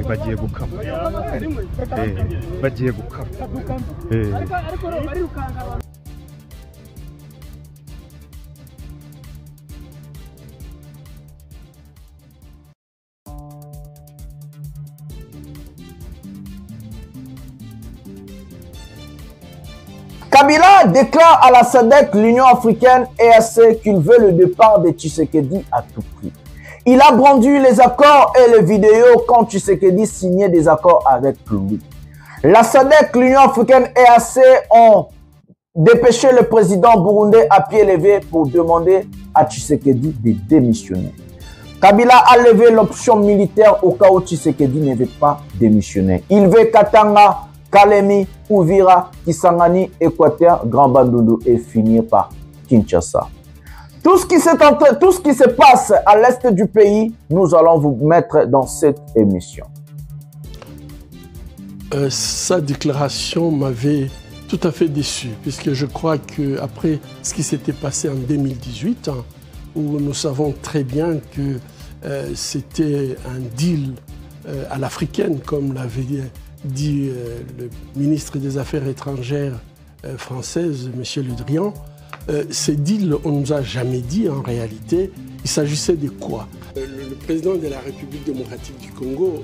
bagiye gukama bagiye gukama Kabila déclare à la SADC, l'Union africaine EAC, qu'il veut le départ de Tshisekedi à tout prix. Il a brandi les accords et les vidéos quand Tshisekedi signait des accords avec lui. La SADC, l'Union africaine EAC ont dépêché le président burundais à pied levé pour demander à Tshisekedi de démissionner. Kabila a levé l'option militaire au cas où Tshisekedi ne veut pas démissionner. Il veut Katanga, Kalemi, Uvira, Kisangani, Équateur, Grand Bandundu et finir par Kinshasa. Tout ce qui se passe à l'est du pays, nous allons vous mettre dans cette émission. Sa déclaration m'avait tout à fait déçu, puisque je crois qu'après ce qui s'était passé en 2018, où nous savons très bien que c'était un deal à l'africaine, comme l'avait dit le ministre des Affaires étrangères française, M. Le Drian, ces deals, on ne nous a jamais dit en réalité, il s'agissait de quoi? Le président de la République démocratique du Congo,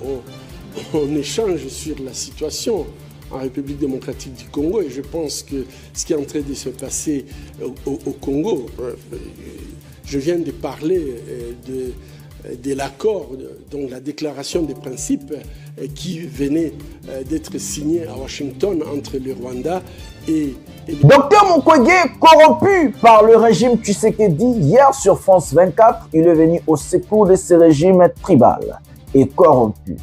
on échange sur la situation en République démocratique du Congo et je pense que ce qui est en train de se passer au Congo, je viens de parler de l'accord, donc la déclaration des principes qui venait d'être signée à Washington entre le Rwanda et Docteur Mukwege, corrompu par le régime Tshisekedi, hier sur France 24, il est venu au secours de ce régime tribal et corrompu.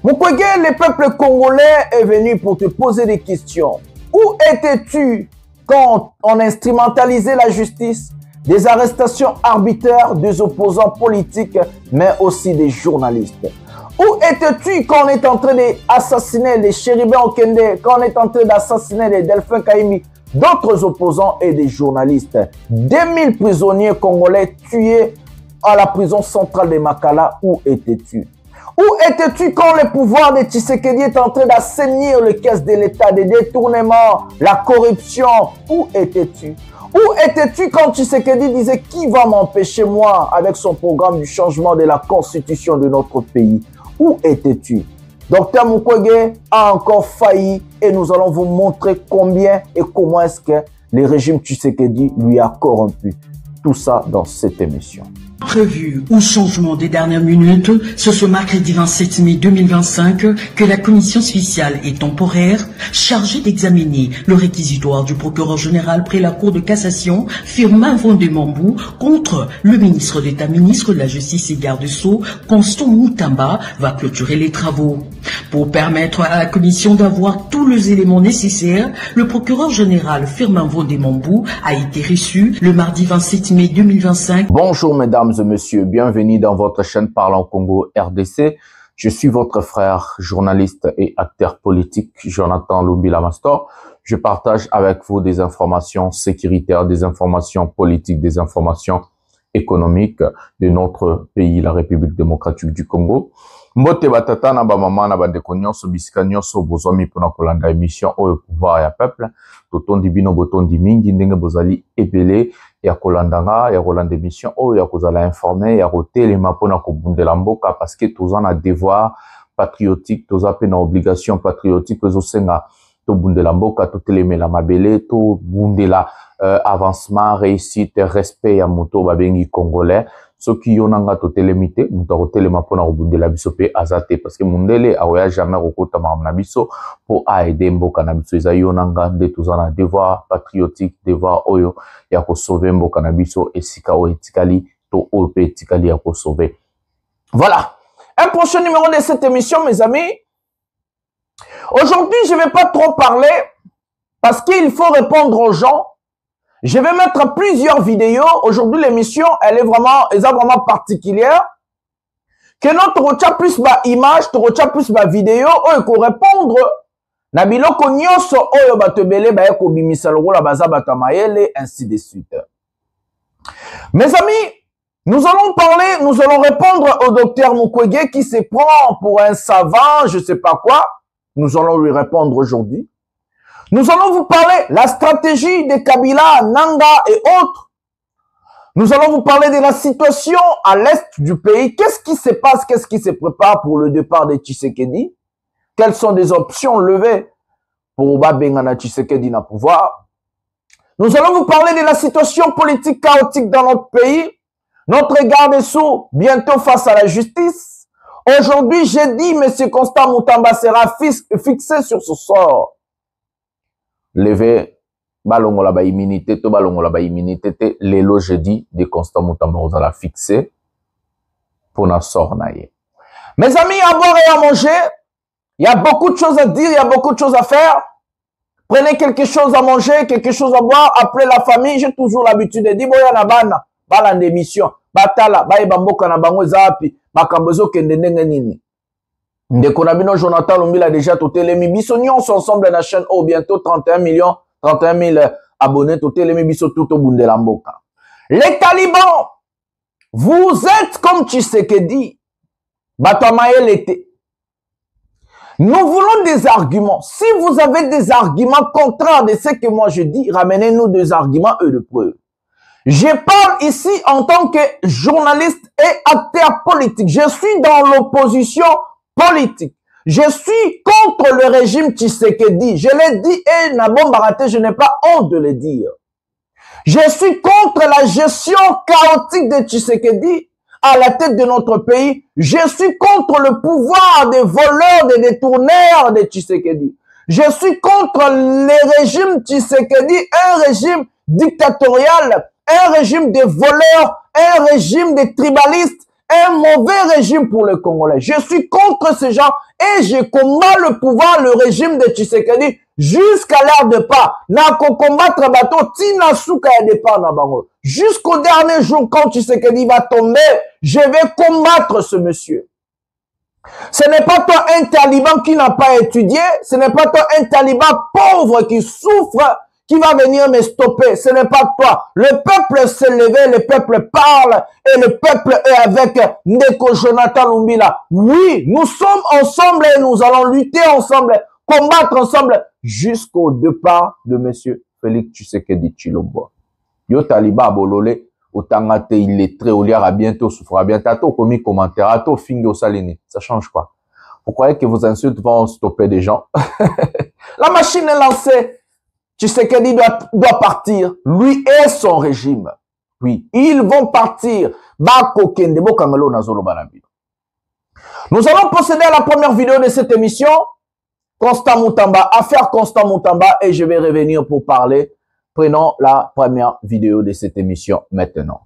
Mukwege, le peuple congolais est venu pour te poser des questions. Où étais-tu quand on instrumentalisait la justice? Des arrestations arbitraires des opposants politiques, mais aussi des journalistes. Où étais-tu quand on est en train d'assassiner les Chéribin Okende, quand on est en train d'assassiner les Delphin Kaimi, d'autres opposants et des journalistes? 2000 prisonniers congolais tués à la prison centrale de Makala. Où étais-tu? Où étais-tu quand le pouvoir de Tshisekedi est en train d'assainir les caisses de l'État, des détournements, la corruption? Où étais-tu? Où étais-tu quand Tshisekedi disait qui va m'empêcher moi avec son programme du changement de la constitution de notre pays? Où étais-tu? Docteur Mukwege a encore failli et nous allons vous montrer combien et comment est-ce que le régime Tshisekedi lui a corrompu. Tout ça dans cette émission. Prévu ou changement des dernières minutes, c'est ce mercredi 27 mai 2025 que la commission spéciale et temporaire chargée d'examiner le réquisitoire du procureur général près la Cour de cassation Firmin Vondemambou contre le ministre d'État, ministre de la Justice et garde-sceaux Constant Moutamba va clôturer les travaux. Pour permettre à la commission d'avoir tous les éléments nécessaires, le procureur général Firmin Vondemambou a été reçu le mardi 27 mai 2025. Bonjour mesdames et messieurs, bienvenue dans votre chaîne Parlons Congo RDC. Je suis votre frère, journaliste et acteur politique, Jonathan Lumbila Mastor. Je partage avec vous des informations sécuritaires, des informations politiques, des informations économiques de notre pays, la République démocratique du Congo. Mbote batata na ba mama na ba ndeko nyonso bisika nyonso bozwami pona kolanda émission oyo pouvoir ya peuple totondi bino botondi mingi ndenge bozali ebele ya kolandanga ya kolanda émission oyo ya kozala informer ya kotelema pona kobundela mboka parce que toza na devoir patriotique toza pe na obligation patriotique ezosenga tobundela mboka totelemela mabele tobundela avancement réussite respect ya moto babengi congolais. Ce qui yonanga totelemite muta kotelema pona kobundela biso pe azate parce que mundele aoya jamais kokota na biso pour aider mboka na biso eza yonanga de tozana devoir patriotique devoir oyo ya ko sauver mboka na biso esika o etikali to o pe etikali ya ko sauver. Voilà, un prochain numéro de cette émission mes amis. Aujourd'hui, je vais pas trop parler parce qu'il faut répondre aux gens. Je vais mettre plusieurs vidéos. Aujourd'hui, l'émission, elle est vraiment particulière. Que notre reçoit plus ma image, tu reçoit plus ma vidéo, ou qu'on répondre na biloko nyonso oyo bato ebele baye kobimisa lokola baza bato mayele, ainsi de suite. Mes amis, nous allons parler, nous allons répondre au docteur Mukwege qui se prend pour un savant, je sais pas quoi. Nous allons lui répondre aujourd'hui. Nous allons vous parler la stratégie de Kabila, Nanga et autres. Nous allons vous parler de la situation à l'est du pays. Qu'est-ce qui se passe? Qu'est-ce qui se prépare pour le départ de Tshisekedi? Quelles sont des options levées pour Babengana Tshisekedi na pouvoir? Nous allons vous parler de la situation politique chaotique dans notre pays. Notre garde-sous bientôt face à la justice. Aujourd'hui, j'ai dit, M. Constant Moutamba sera fixé sur ce sort. Levé. Balongola ba immunité, to balongola ba immunité, lelo jeudi de Constant Moutamba vous allez fixer pour na sornaye. Mes amis, à boire et à manger, il y a beaucoup de choses à dire, il y a beaucoup de choses à faire. Prenez quelque chose à manger, quelque chose à boire, après la famille, j'ai toujours l'habitude de dire, boya na bana, bala d'émission, batala, baye bamboka na bango zapi, makambozo kende ndenge nini. Ndeko na bino Jonathan Lumbila a déjà tout télémi, biso nyonso ensemble na chaîne, oh bientôt 31 000 abonnés, tout télémi biso tout au Bundelamboka. Les talibans, vous êtes comme Tshisekedi, Batamaye l'été. Nous voulons des arguments. Si vous avez des arguments contraires de ce que moi je dis, ramenez-nous des arguments et de preuves. Je parle ici en tant que journaliste et acteur politique. Je suis dans l'opposition politique. Je suis contre le régime Tshisekedi. Je l'ai dit et Nabon Baraté, je n'ai pas honte de le dire. Je suis contre la gestion chaotique de Tshisekedi à la tête de notre pays. Je suis contre le pouvoir des voleurs, des détourneurs de Tshisekedi. Je suis contre le régime Tshisekedi, un régime dictatorial, un régime de voleurs, un régime de tribalistes, un mauvais régime pour les Congolais. Je suis contre ces gens et je combats le pouvoir, le régime de Tshisekedi jusqu'à l'heure de pas. Nako combattre bateau, tina souka ya départ na bango. Jusqu'au dernier jour, quand Tshisekedi va tomber, je vais combattre ce monsieur. Ce n'est pas toi un taliban qui n'a pas étudié, ce n'est pas toi un taliban pauvre qui souffre, qui va venir me stopper. Ce n'est pas toi. Le peuple s'est levé, le peuple parle et le peuple est avec Ndeko Jonathan Lumbila. Oui, nous sommes ensemble et nous allons lutter ensemble, combattre ensemble jusqu'au départ de monsieur Félix Tshisekedi Tshilombo. Yo taliba bolole, otangate illettré, oliara bientôt souffra bien tato, commis commentaire, ato fingo salini. Ça change quoi? Vous croyez que vos insultes vont stopper des gens? La machine est lancée. Tshisekedi doit partir, lui et son régime. Oui, ils vont partir. Nous allons procéder à la première vidéo de cette émission. Constant Moutamba, affaire Constant Moutamba, et je vais revenir pour parler. Prenons la première vidéo de cette émission maintenant.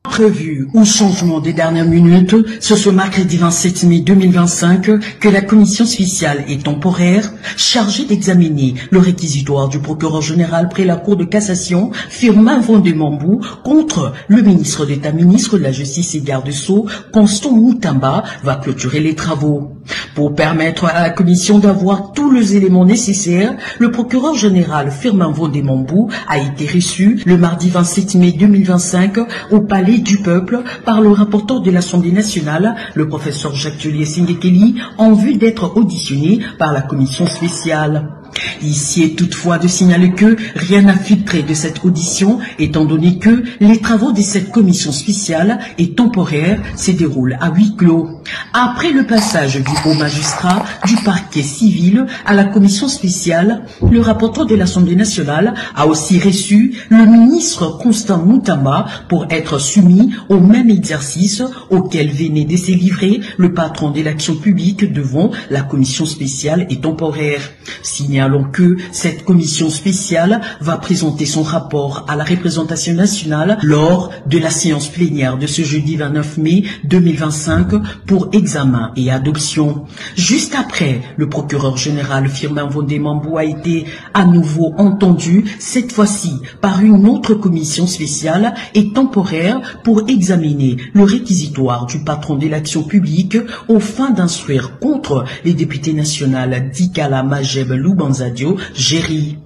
Prévu ou changement des dernières minutes, ce mercredi 27 mai 2025 que la commission spéciale et temporaire chargée d'examiner le réquisitoire du procureur général près la Cour de cassation Firmin Vondemambou contre le ministre d'État, ministre de la Justice et garde-sceaux Constant Moutamba va clôturer les travaux. Pour permettre à la commission d'avoir tous les éléments nécessaires, le procureur général Firmin Vondemambou a été reçu le mardi 27 mai 2025 au palais du peuple par le rapporteur de l'Assemblée nationale, le professeur Jacques Tullier Singekeli, en vue d'être auditionné par la commission spéciale. Ici est toutefois de signaler que rien n'a filtré de cette audition, étant donné que les travaux de cette commission spéciale et temporaire se déroulent à huis clos. Après le passage du haut magistrat du parquet civil à la commission spéciale, le rapporteur de l'Assemblée nationale a aussi reçu le ministre Constant Moutamba pour être soumis au même exercice auquel venait de se livrer le patron de l'action publique devant la commission spéciale et temporaire. Signé signalons que cette commission spéciale va présenter son rapport à la représentation nationale lors de la séance plénière de ce jeudi 29 mai 2025 pour examen et adoption. Juste après, le procureur général Firmin Vondé-Mambou a été à nouveau entendu, cette fois-ci par une autre commission spéciale et temporaire pour examiner le réquisitoire du patron de l'action publique aux fins d'instruire contre les députés nationaux Dikala Majeb Loubanzadio Géry.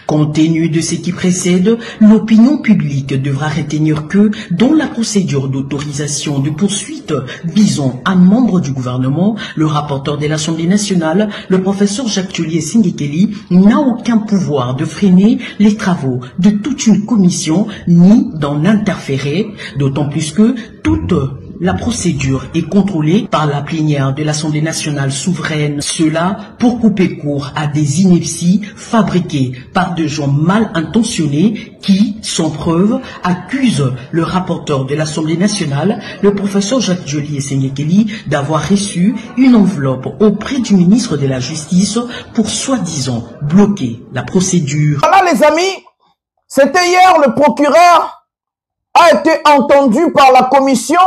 Compte tenu de ce qui précède, l'opinion publique devra retenir que, dans la procédure d'autorisation de poursuite visant un membre du gouvernement, le rapporteur de l'Assemblée nationale, le professeur Jacques Tcholié Singekeli, n'a aucun pouvoir de freiner les travaux de toute une commission ni d'en interférer, d'autant plus que toute la procédure est contrôlée par la plénière de l'Assemblée nationale souveraine. Cela pour couper court à des inepties fabriquées par des gens mal intentionnés qui, sans preuve, accusent le rapporteur de l'Assemblée nationale, le professeur Jacques Tcholié Singekeli, d'avoir reçu une enveloppe auprès du ministre de la Justice pour soi-disant bloquer la procédure. Voilà les amis, c'était hier, le procureur a été entendu par la commission.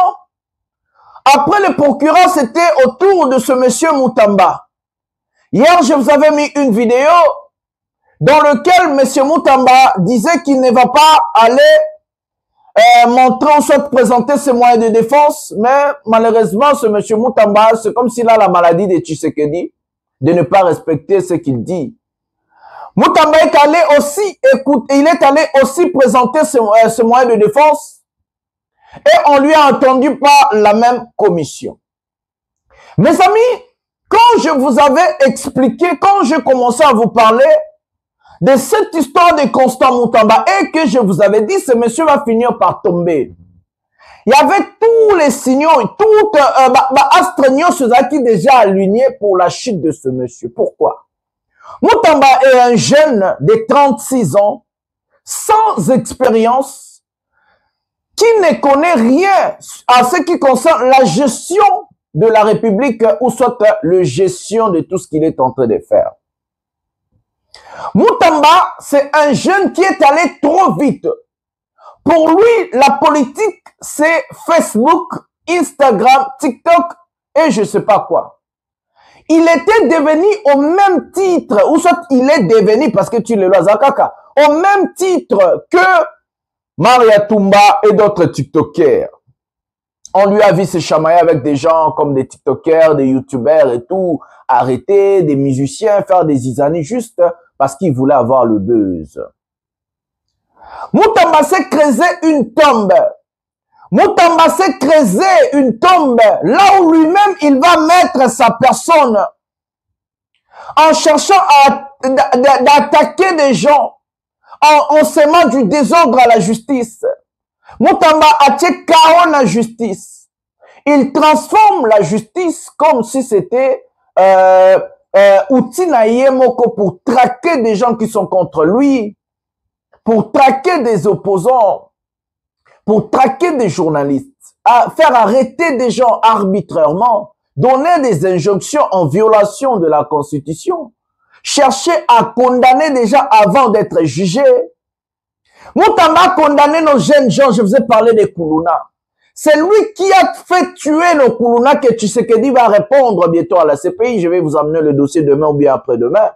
Après le procureur, c'était au tour de ce monsieur Moutamba. Hier, je vous avais mis une vidéo dans laquelle monsieur Moutamba disait qu'il ne va pas aller montrer ou soit présenter ses moyens de défense, mais malheureusement, ce monsieur Moutamba, c'est comme s'il a la maladie de Tshisekedi, de ne pas respecter ce qu'il dit. Moutamba est allé aussi écouter, il est allé aussi présenter ses moyens de défense. Et on lui a entendu par la même commission. Mes amis, quand je vous avais expliqué, quand j'ai commencé à vous parler de cette histoire de Constant Moutamba et que je vous avais dit, ce monsieur va finir par tomber. Il y avait tous les signaux, tout Astreignon qui déjà aligné pour la chute de ce monsieur. Pourquoi? Moutamba est un jeune de 36 ans, sans expérience, qui ne connaît rien à ce qui concerne la gestion de la République ou soit la gestion de tout ce qu'il est en train de faire. Moutamba, c'est un jeune qui est allé trop vite. Pour lui, la politique, c'est Facebook, Instagram, TikTok et je sais pas quoi. Il était devenu au même titre, ou soit il est devenu, parce que tu le vois, Zakaka, au même titre que Maria Toumba et d'autres TikTokers. On lui a vu se chamailler avec des gens comme des TikTokers, des YouTubers et tout, arrêter des musiciens, faire des isanis juste parce qu'ils voulaient avoir le buzz. Moutamba s'est creusé une tombe. Moutamba s'est creusé une tombe là où lui-même il va mettre sa personne en cherchant d'attaquer des gens. En semant du désordre à la justice. Moutamba a tué chaos la justice. Il transforme la justice comme si c'était outil naïemoko pour traquer des gens qui sont contre lui, pour traquer des opposants, pour traquer des journalistes, à faire arrêter des gens arbitrairement, donner des injonctions en violation de la Constitution. Chercher à condamner déjà avant d'être jugé. Moutamba a condamné nos jeunes gens, je vous ai parlé des Koulouna. C'est lui qui a fait tuer nos Koulouna que Tshisekedi va répondre bientôt à la CPI. Je vais vous amener le dossier demain ou bien après-demain.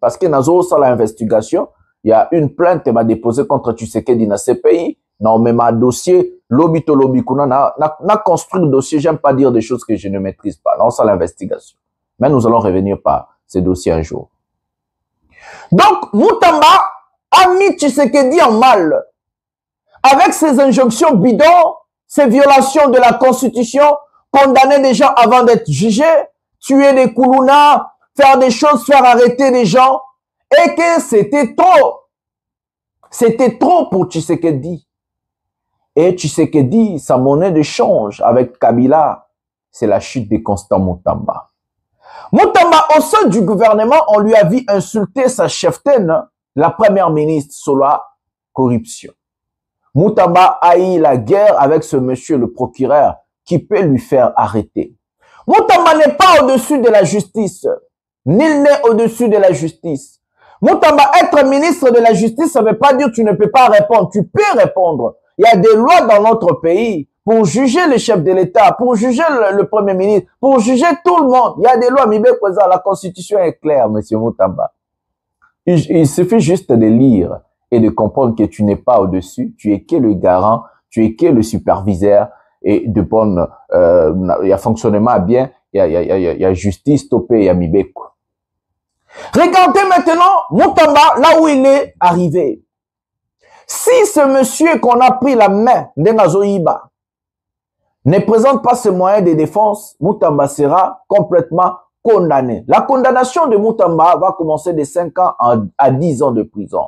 Parce que Nazo, ça l'investigation, il y a une plainte qui m'a déposée contre Tshisekedi dans la CPI. Non, mais ma dossier, Lobito Lobikuna, n'a construit le dossier. J'aime pas dire des choses que je ne maîtrise pas. Non, ça l'investigation. Mais nous allons revenir par ces dossiers un jour. Donc, Moutamba a mis Tshisekedi en mal. Avec ses injonctions bidons, ses violations de la Constitution, condamner des gens avant d'être jugés, tuer des Koulouna, faire des choses, faire arrêter des gens, et que c'était trop. C'était trop pour Tshisekedi. Et Tshisekedi, sa monnaie de change avec Kabila, c'est la chute de Constant Moutamba. Moutamba, au sein du gouvernement, on lui a vu insulter sa cheftaine, la première ministre, sur la corruption. Moutamba a eu la guerre avec ce monsieur, le procureur, qui peut lui faire arrêter. Moutamba n'est pas au-dessus de la justice. Nul n'est au-dessus de la justice. Moutamba, être ministre de la justice, ça ne veut pas dire que tu ne peux pas répondre. Tu peux répondre. Il y a des lois dans notre pays pour juger le chef de l'État, pour juger le Premier ministre, pour juger tout le monde. Il y a des lois, la Constitution est claire, monsieur Moutamba. Il suffit juste de lire et de comprendre que tu n'es pas au-dessus, tu es que le garant, tu es que le superviseur et de bonne, il y a fonctionnement bien, il y a justice, topé, il y a Mibeko. Regardez maintenant Moutamba, là où il est arrivé. Si ce monsieur qu'on a pris la main d'Engazoïba ne présente pas ses moyens de défense, Moutamba sera complètement condamné. La condamnation de Moutamba va commencer de 5 ans à 10 ans de prison.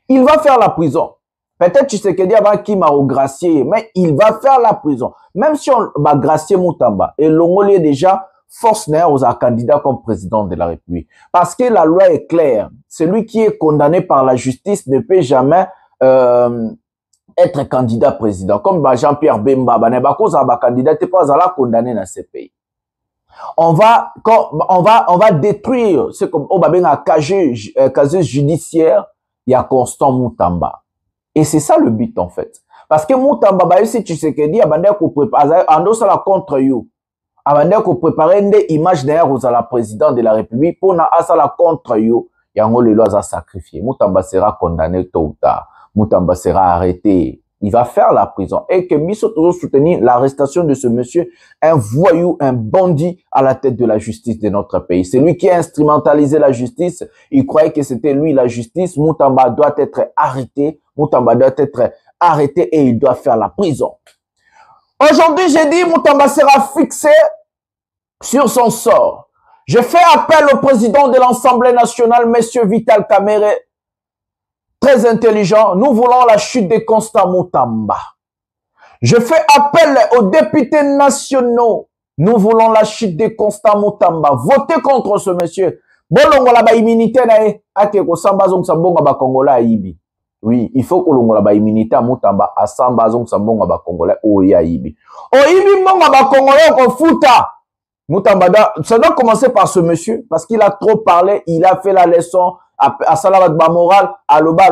Il va faire la prison. Peut-être tu sais que dit avant qu'il m'a gracié, mais il va faire la prison. Même si on va gracier Moutamba, et l'Ongolais déjà force aux candidats comme président de la République. Parce que la loi est claire. Celui qui est condamné par la justice ne peut jamais être candidat président. Comme Jean-Pierre Bemba, candidat, t'es pas condamné dans ces pays. On va détruire ce qu'on a casier judiciaire, il y a Constant Moutamba. Et c'est ça le but en fait. Parce que Moutamba, si tu sais que dit, la contre you. Avant qu'on prépare des images derrière aux la président de la République pour na la contre you, yango les lois à sacrifier. Moutamba sera condamné tôt ou tard. Moutamba sera arrêté. Il va faire la prison. Et que Misso toujours soutenir l'arrestation de ce monsieur, un voyou, un bandit à la tête de la justice de notre pays. C'est lui qui a instrumentalisé la justice. Il croyait que c'était lui la justice. Moutamba doit être arrêté. Moutamba doit être arrêté et il doit faire la prison. Aujourd'hui, j'ai dit, Moutamba sera fixé sur son sort. Je fais appel au président de l'Assemblée nationale, monsieur Vital Kamerhe, très intelligent. Nous voulons la chute de Constant Moutamba. Je fais appel aux députés nationaux. Nous voulons la chute de Constant Moutamba. Votez contre ce monsieur. Bolongola ba immunité na e ake ko samba zong sambonga ba Kongola ibi. Oui, il faut que l'on ait immunité à Moutamba à Sambazon Sambonga ba Congolais ou Yaïbi. Oibi Monga ba Congolais au Fouta. Moutamba, ça doit commencer par ce monsieur parce qu'il a trop parlé, il a fait la leçon à Salavat Bamoral, à Loba,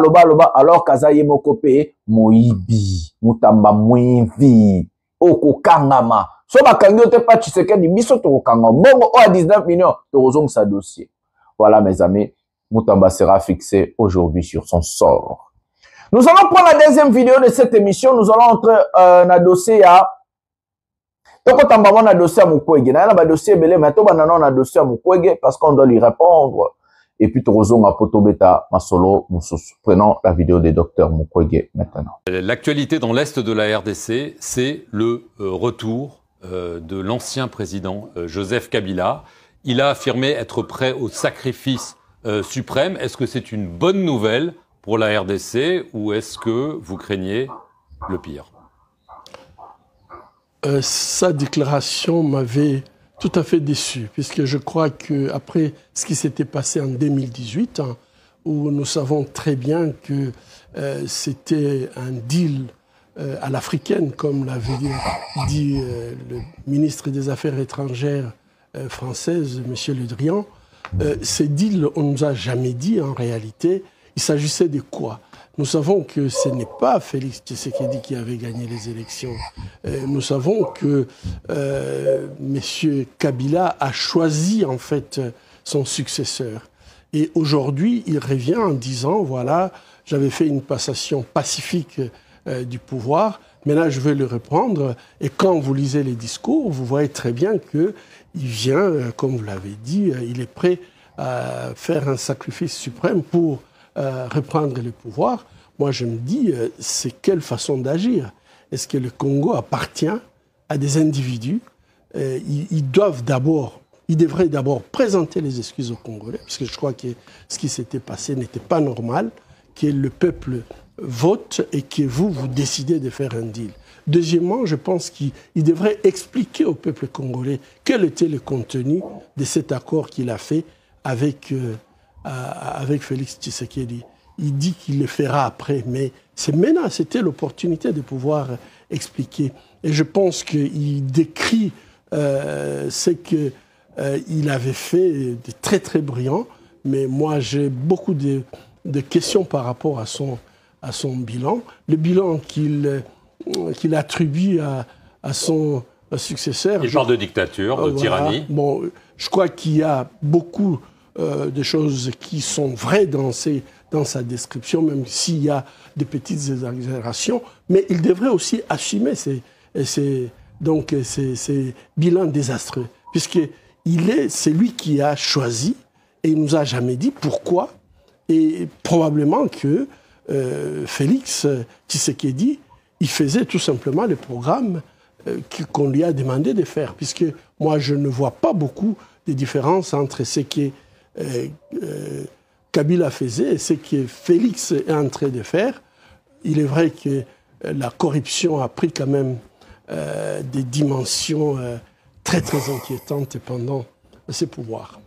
alors Kazaye Mokope, Moibi, Moutamba Mouivi, Oko Kangama. So ba Kangyo te pas Tshisekedi di biso to Kangama. Mongo à 19 millions, to sa dossier. Voilà mes amis, Moutamba sera fixé aujourd'hui sur son sort. Nous allons prendre la deuxième vidéo de cette émission. Nous allons entrer dans le dossier à... Donc, on a un dossier à Mukwege. On a un dossier belé, mais on a un dossier à Mukwege parce qu'on doit lui répondre. Et puis, Torozon a Potobeta, Masolo, Moussous. Prenons la vidéo des docteurs Mukwege maintenant. L'actualité dans l'Est de la RDC, c'est le retour de l'ancien président Joseph Kabila. Il a affirmé être prêt au sacrifice suprême. Est-ce que c'est une bonne nouvelle pour la RDC ou est-ce que vous craignez le pire? Sa déclaration m'avait tout à fait déçu, puisque je crois qu'après ce qui s'était passé en 2018, hein, où nous savons très bien que c'était un deal à l'africaine, comme l'avait dit le ministre des Affaires étrangères française, M. Le Drian, ces deals, on ne nous a jamais dit en réalité. Il s'agissait de quoi? Nous savons que ce n'est pas Félix Tshisekedi qui avait gagné les élections. Nous savons que M. Kabila a choisi en fait son successeur. Et aujourd'hui, il revient en disant, voilà, j'avais fait une passation pacifique du pouvoir, maintenant je vais le reprendre. Et quand vous lisez les discours, vous voyez très bien qu'il vient, comme vous l'avez dit, il est prêt à faire un sacrifice suprême pour reprendre le pouvoir. Moi, je me dis, c'est quelle façon d'agir? Est-ce que le Congo appartient à des individus? Ils devraient d'abord présenter les excuses aux Congolais, parce que je crois que ce qui s'était passé n'était pas normal, que le peuple vote et que vous décidez de faire un deal. Deuxièmement, je pense qu'il devrait expliquer au peuple congolais quel était le contenu de cet accord qu'il a fait avec Félix Tshisekedi. Il dit qu'il le fera après, mais c'est maintenant, c'était l'opportunité de pouvoir expliquer. Et je pense qu'il décrit ce que il avait fait de très très brillants, mais moi j'ai beaucoup de questions par rapport à son bilan. Le bilan qu'il attribue à son successeur. Il parle de dictature, de tyrannie. Bon, je crois qu'il y a beaucoup de choses qui sont vraies dans sa description, même s'il y a des petites exagérations, mais il devrait aussi assumer ces bilans désastreux, c'est lui qui a choisi et il nous a jamais dit pourquoi, et probablement que Félix Tshisekedi, il faisait tout simplement le programme qu'on lui a demandé de faire, puisque moi je ne vois pas beaucoup de différences entre ce que Kabila faisait et ce que Félix est en train de faire. Il est vrai que la corruption a pris quand même des dimensions très très inquiétantes pendant ses pouvoirs.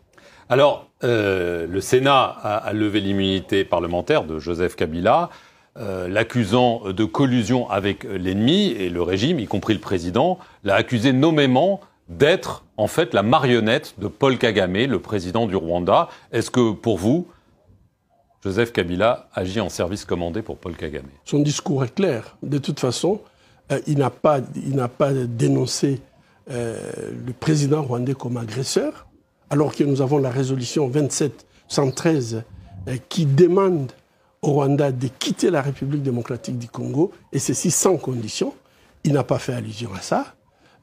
Alors, le Sénat a levé l'immunité parlementaire de Joseph Kabila, l'accusant de collusion avec l'ennemi, et le régime, y compris le président, l'a accusé nommément d'être en fait la marionnette de Paul Kagame, le président du Rwanda. Est-ce que pour vous, Joseph Kabila agit en service commandé pour Paul Kagame? Son discours est clair. De toute façon, il n'a pas dénoncé le président rwandais comme agresseur, alors que nous avons la résolution 2713 qui demande au Rwanda de quitter la République démocratique du Congo, et ceci sans condition. Il n'a pas fait allusion à ça.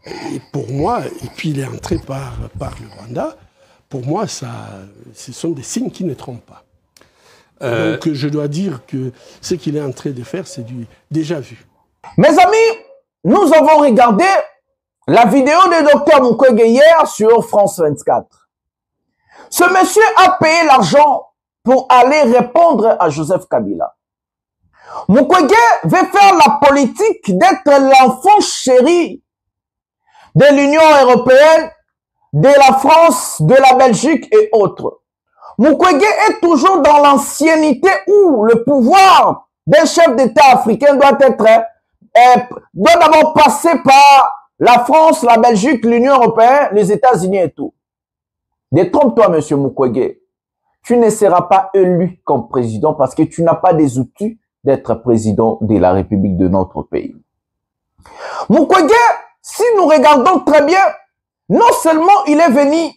Et pour moi, et puis il est entré par le Rwanda, pour moi, ce sont des signes qui ne trompent pas. Donc je dois dire que ce qu'il est en train de faire, c'est du déjà vu. Mes amis, nous avons regardé la vidéo de Dr Mukwege hier sur France 24. Ce monsieur a payé l'argent pour aller répondre à Joseph Kabila. Mukwege veut faire la politique d'être l'enfant chéri de l'Union européenne, de la France, de la Belgique et autres. Mukwege est toujours dans l'ancienneté où le pouvoir d'un chef d'État africain doit d'abord passer par la France, la Belgique, l'Union européenne, les États-Unis et tout. Détrompe-toi, monsieur Mukwege. Tu ne seras pas élu comme président parce que tu n'as pas des outils d'être président de la République de notre pays. Mukwege, si nous regardons très bien, non seulement il est venu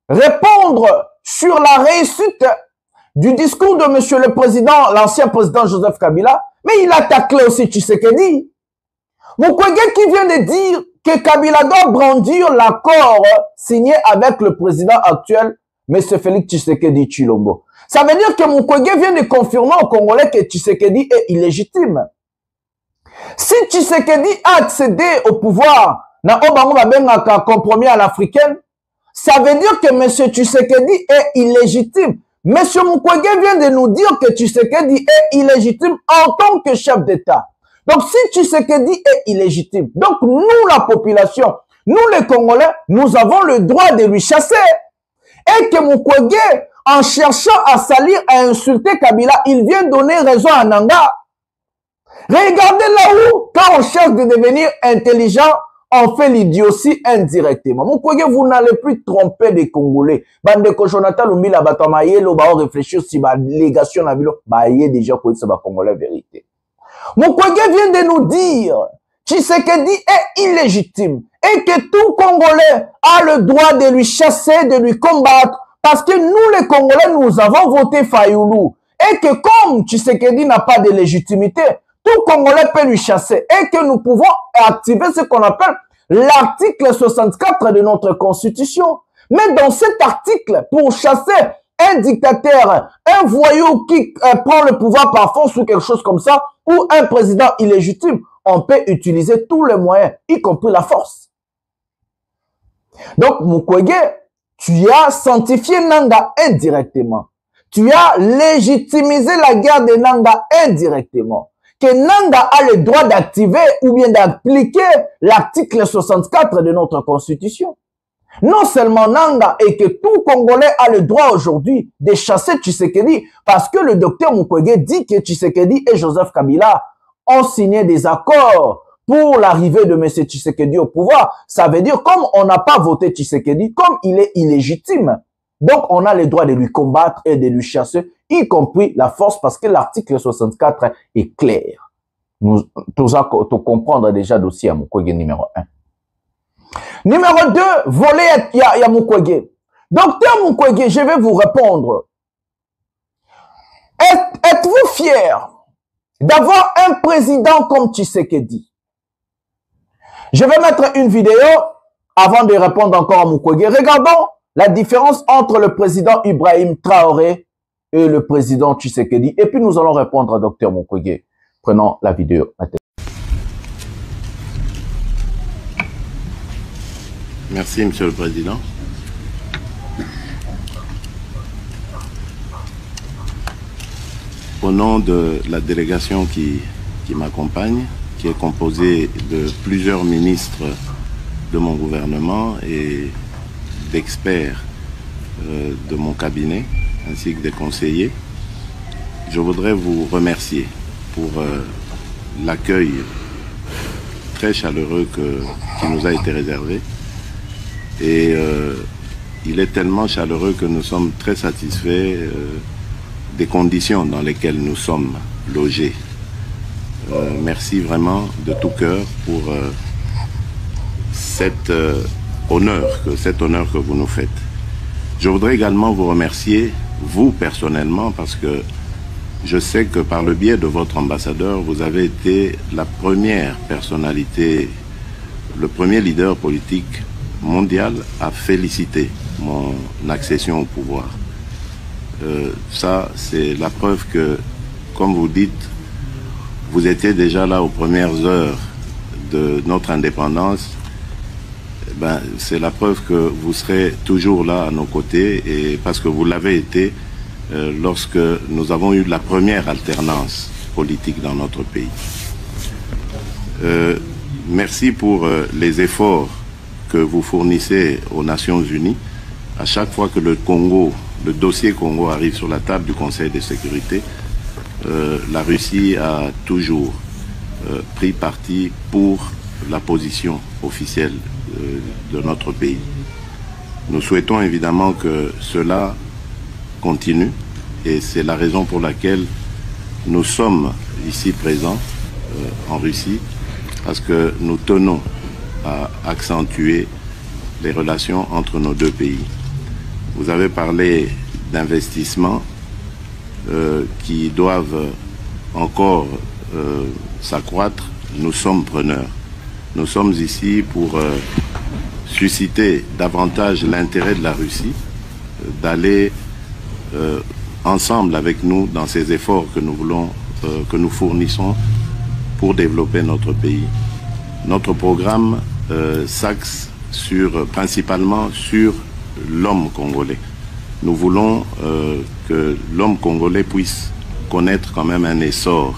répondre sur la réussite du discours de monsieur le président, l'ancien président Joseph Kabila, mais il a taclé aussi Tshisekedi. Mukwege qui vient de dire que Kabila doit brandir l'accord signé avec le président actuel, M. Félix Tshisekedi Tshilombo. Ça veut dire que Mukwege vient de confirmer aux Congolais que Tshisekedi est illégitime. Si Tshisekedi a accédé au pouvoir, na un compromis à l'africaine, ça veut dire que M. Tshisekedi est illégitime. M. Mukwege vient de nous dire que Tshisekedi est illégitime en tant que chef d'État. Donc, si Tshisekedi est illégitime, donc nous, la population, nous les Congolais, nous avons le droit de lui chasser. Et que Mukwege, en cherchant à salir, à insulter Kabila, il vient donner raison à Nanga. Regardez là où, quand on cherche de devenir intelligent, on fait l'idiotie indirectement. Mukwege, vous n'allez plus tromper les Congolais. Bandeko Jonathan Lumbila Batamaye, lo ba réfléchir si ba légation na bilo, ba yé déjà quoi ça ba Congolais vérité. Mukwege vient de nous dire Tshisekedi est illégitime et que tout Congolais a le droit de lui chasser, de lui combattre, parce que nous les Congolais, nous avons voté Fayoulou. Et que comme Tshisekedi n'a pas de légitimité, tout Congolais peut lui chasser et que nous pouvons activer ce qu'on appelle l'article 64 de notre Constitution. Mais dans cet article, pour chasser un dictateur, un voyou qui prend le pouvoir par force ou quelque chose comme ça, ou un président illégitime, on peut utiliser tous les moyens, y compris la force. Donc, Mukwege, tu as sanctifié Nanga indirectement. Tu as légitimisé la guerre de Nanga indirectement. Que Nanga a le droit d'activer ou bien d'appliquer l'article 64 de notre Constitution. Non seulement Nanga, et que tout Congolais a le droit aujourd'hui de chasser Tshisekedi, parce que le docteur Mukwege dit que Tshisekedi et Joseph Kabila ont signé des accords pour l'arrivée de M. Tshisekedi au pouvoir. Ça veut dire, comme on n'a pas voté Tshisekedi, comme il est illégitime, donc on a le droit de lui combattre et de lui chasser, y compris la force, parce que l'article 64 est clair. Nous devons comprendre déjà dossier à Mukwege numéro 1. Numéro 2, voler à Mukwege. Docteur Mukwege, je vais vous répondre. Êtes-vous fier d'avoir un président comme Tshisekedi? Je vais mettre une vidéo avant de répondre encore à Mukwege. Regardons la différence entre le président Ibrahim Traoré et le président Tshisekedi. Et puis nous allons répondre à Dr Mukwege. Prenons la vidéo. Merci, Monsieur le Président. Au nom de la délégation qui m'accompagne, qui est composée de plusieurs ministres de mon gouvernement et d'experts de mon cabinet, ainsi que des conseillers, je voudrais vous remercier pour l'accueil très chaleureux qui nous a été réservé. Et il est tellement chaleureux que nous sommes très satisfaits des conditions dans lesquelles nous sommes logés. Merci vraiment de tout cœur pour cet honneur que vous nous faites. Je voudrais également vous remercier, vous personnellement, parce que je sais que par le biais de votre ambassadeur, vous avez été la première personnalité, le premier leader politique mondial à féliciter mon accession au pouvoir. Ça, c'est la preuve que, comme vous dites, vous étiez déjà là aux premières heures de notre indépendance. Ben, c'est la preuve que vous serez toujours là à nos côtés, et parce que vous l'avez été lorsque nous avons eu la première alternance politique dans notre pays. Merci pour les efforts que vous fournissez aux Nations Unies. À chaque fois que le dossier Congo arrive sur la table du Conseil de sécurité, la Russie a toujours pris parti pour la position officielle de notre pays. Nous souhaitons évidemment que cela continue, et c'est la raison pour laquelle nous sommes ici présents en Russie, parce que nous tenons à accentuer les relations entre nos deux pays. Vous avez parlé d'investissements qui doivent encore s'accroître. Nous sommes preneurs. Nous sommes ici pour susciter davantage l'intérêt de la Russie, d'aller ensemble avec nous dans ces efforts que que nous fournissons pour développer notre pays. Notre programme s'axe principalement sur l'homme congolais. Nous voulons que l'homme congolais puisse connaître quand même un essor,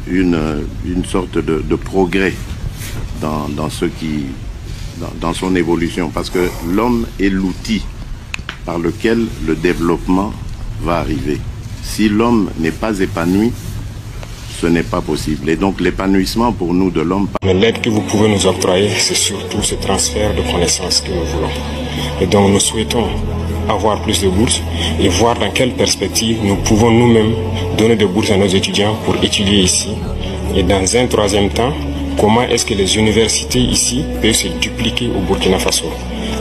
une sorte de progrès dans son évolution, parce que l'homme est l'outil par lequel le développement va arriver. Si l'homme n'est pas épanoui, ce n'est pas possible. Et donc l'épanouissement pour nous de l'homme... Mais l'aide que vous pouvez nous octroyer, c'est surtout ce transfert de connaissances que nous voulons. Et donc nous souhaitons avoir plus de bourses et voir dans quelle perspective nous pouvons nous-mêmes donner des bourses à nos étudiants pour étudier ici. Et dans un troisième temps, comment est-ce que les universités ici peuvent se dupliquer au Burkina Faso,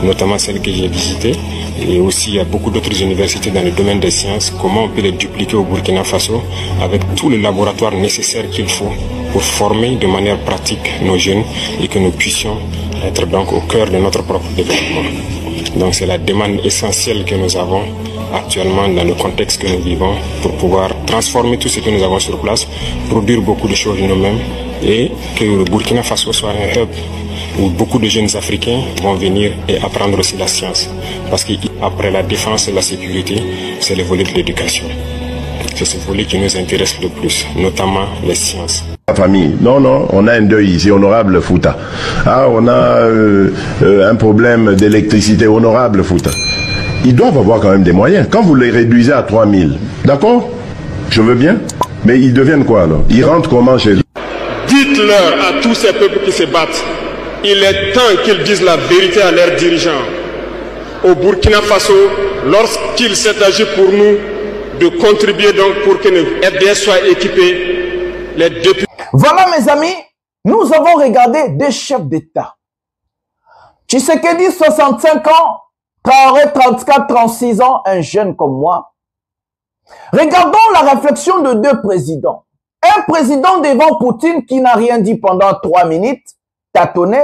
notamment celles que j'ai visitées, et aussi il y a beaucoup d'autres universités dans le domaine des sciences. Comment on peut les dupliquer au Burkina Faso avec tous les laboratoires nécessaires qu'il faut pour former de manière pratique nos jeunes et que nous puissions être donc au cœur de notre propre développement. Donc c'est la demande essentielle que nous avons actuellement dans le contexte que nous vivons pour pouvoir transformer tout ce que nous avons sur place, produire beaucoup de choses nous-mêmes et que le Burkina Faso soit un hub où beaucoup de jeunes Africains vont venir et apprendre aussi la science. Parce qu'après la défense et la sécurité, c'est le volet de l'éducation. C'est ce volet qui nous intéresse le plus, notamment les sciences. La famille, non, on a un deuil ici, honorable Fouta. Ah, on a un problème d'électricité, honorable Fouta. Ils doivent avoir quand même des moyens. Quand vous les réduisez à 3000, d'accord? Je veux bien. Mais ils deviennent quoi alors? Ils rentrent comment chez eux? dites-leur à tous ces peuples qui se battent, il est temps qu'ils disent la vérité à leurs dirigeants. Au Burkina Faso, lorsqu'il s'est agi pour nous de contribuer donc pour que le RDS soit équipé, les députés... Voilà mes amis, nous avons regardé des chefs d'État. Tshisekedi, 65 ans, Traoré, 34, 36 ans, un jeune comme moi. Regardons la réflexion de deux présidents. Un président devant Poutine qui n'a rien dit pendant 3 minutes, tâtonné.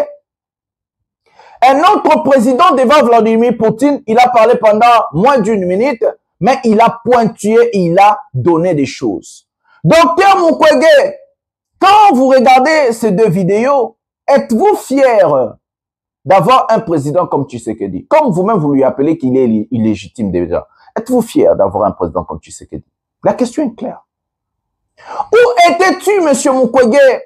Un autre président devant Vladimir Poutine, il a parlé pendant moins d'1 minute, mais il a pointué, il a donné des choses. Docteur Mukwege, quand vous regardez ces deux vidéos, êtes-vous fier d'avoir un président comme Tshisekedi? Comme vous-même vous lui appelez qu'il est illégitime déjà. Êtes-vous fier d'avoir un président comme Tshisekedi? La question est claire. Où étais-tu, monsieur Mukwege,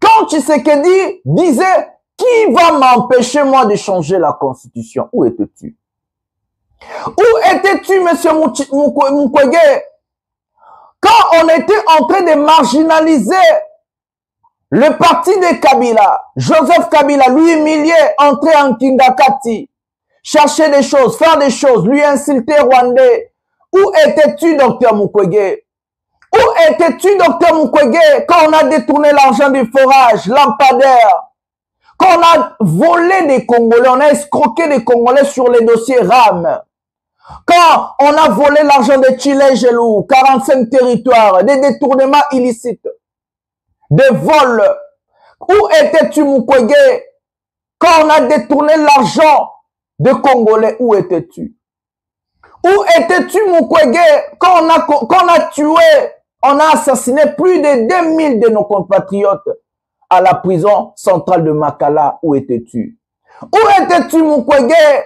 quand Tshisekedi disait qui va m'empêcher, moi, de changer la constitution? Où étais-tu? Où étais-tu, monsieur Mukwege, quand on était en train de marginaliser le parti de Kabila, Joseph Kabila, lui humilier, entrer en Kingakati, chercher des choses, faire des choses, lui insulter Rwandais? Où étais-tu, docteur Mukwege? Où étais-tu, docteur Mukwege, quand on a détourné l'argent du forage, lampadaire? Quand on a volé des Congolais, on a escroqué des Congolais sur les dossiers RAM. Quand on a volé l'argent de Chile Gelou, 45 territoires, des détournements illicites, des vols. Où étais-tu, Mukwege, quand on a détourné l'argent de Congolais? Où étais-tu? Où étais-tu, Mukwege, quand on a tué, on a assassiné plus de 2000 de nos compatriotes à la prison centrale de Makala? Où étais-tu? Où étais-tu, Mukwege,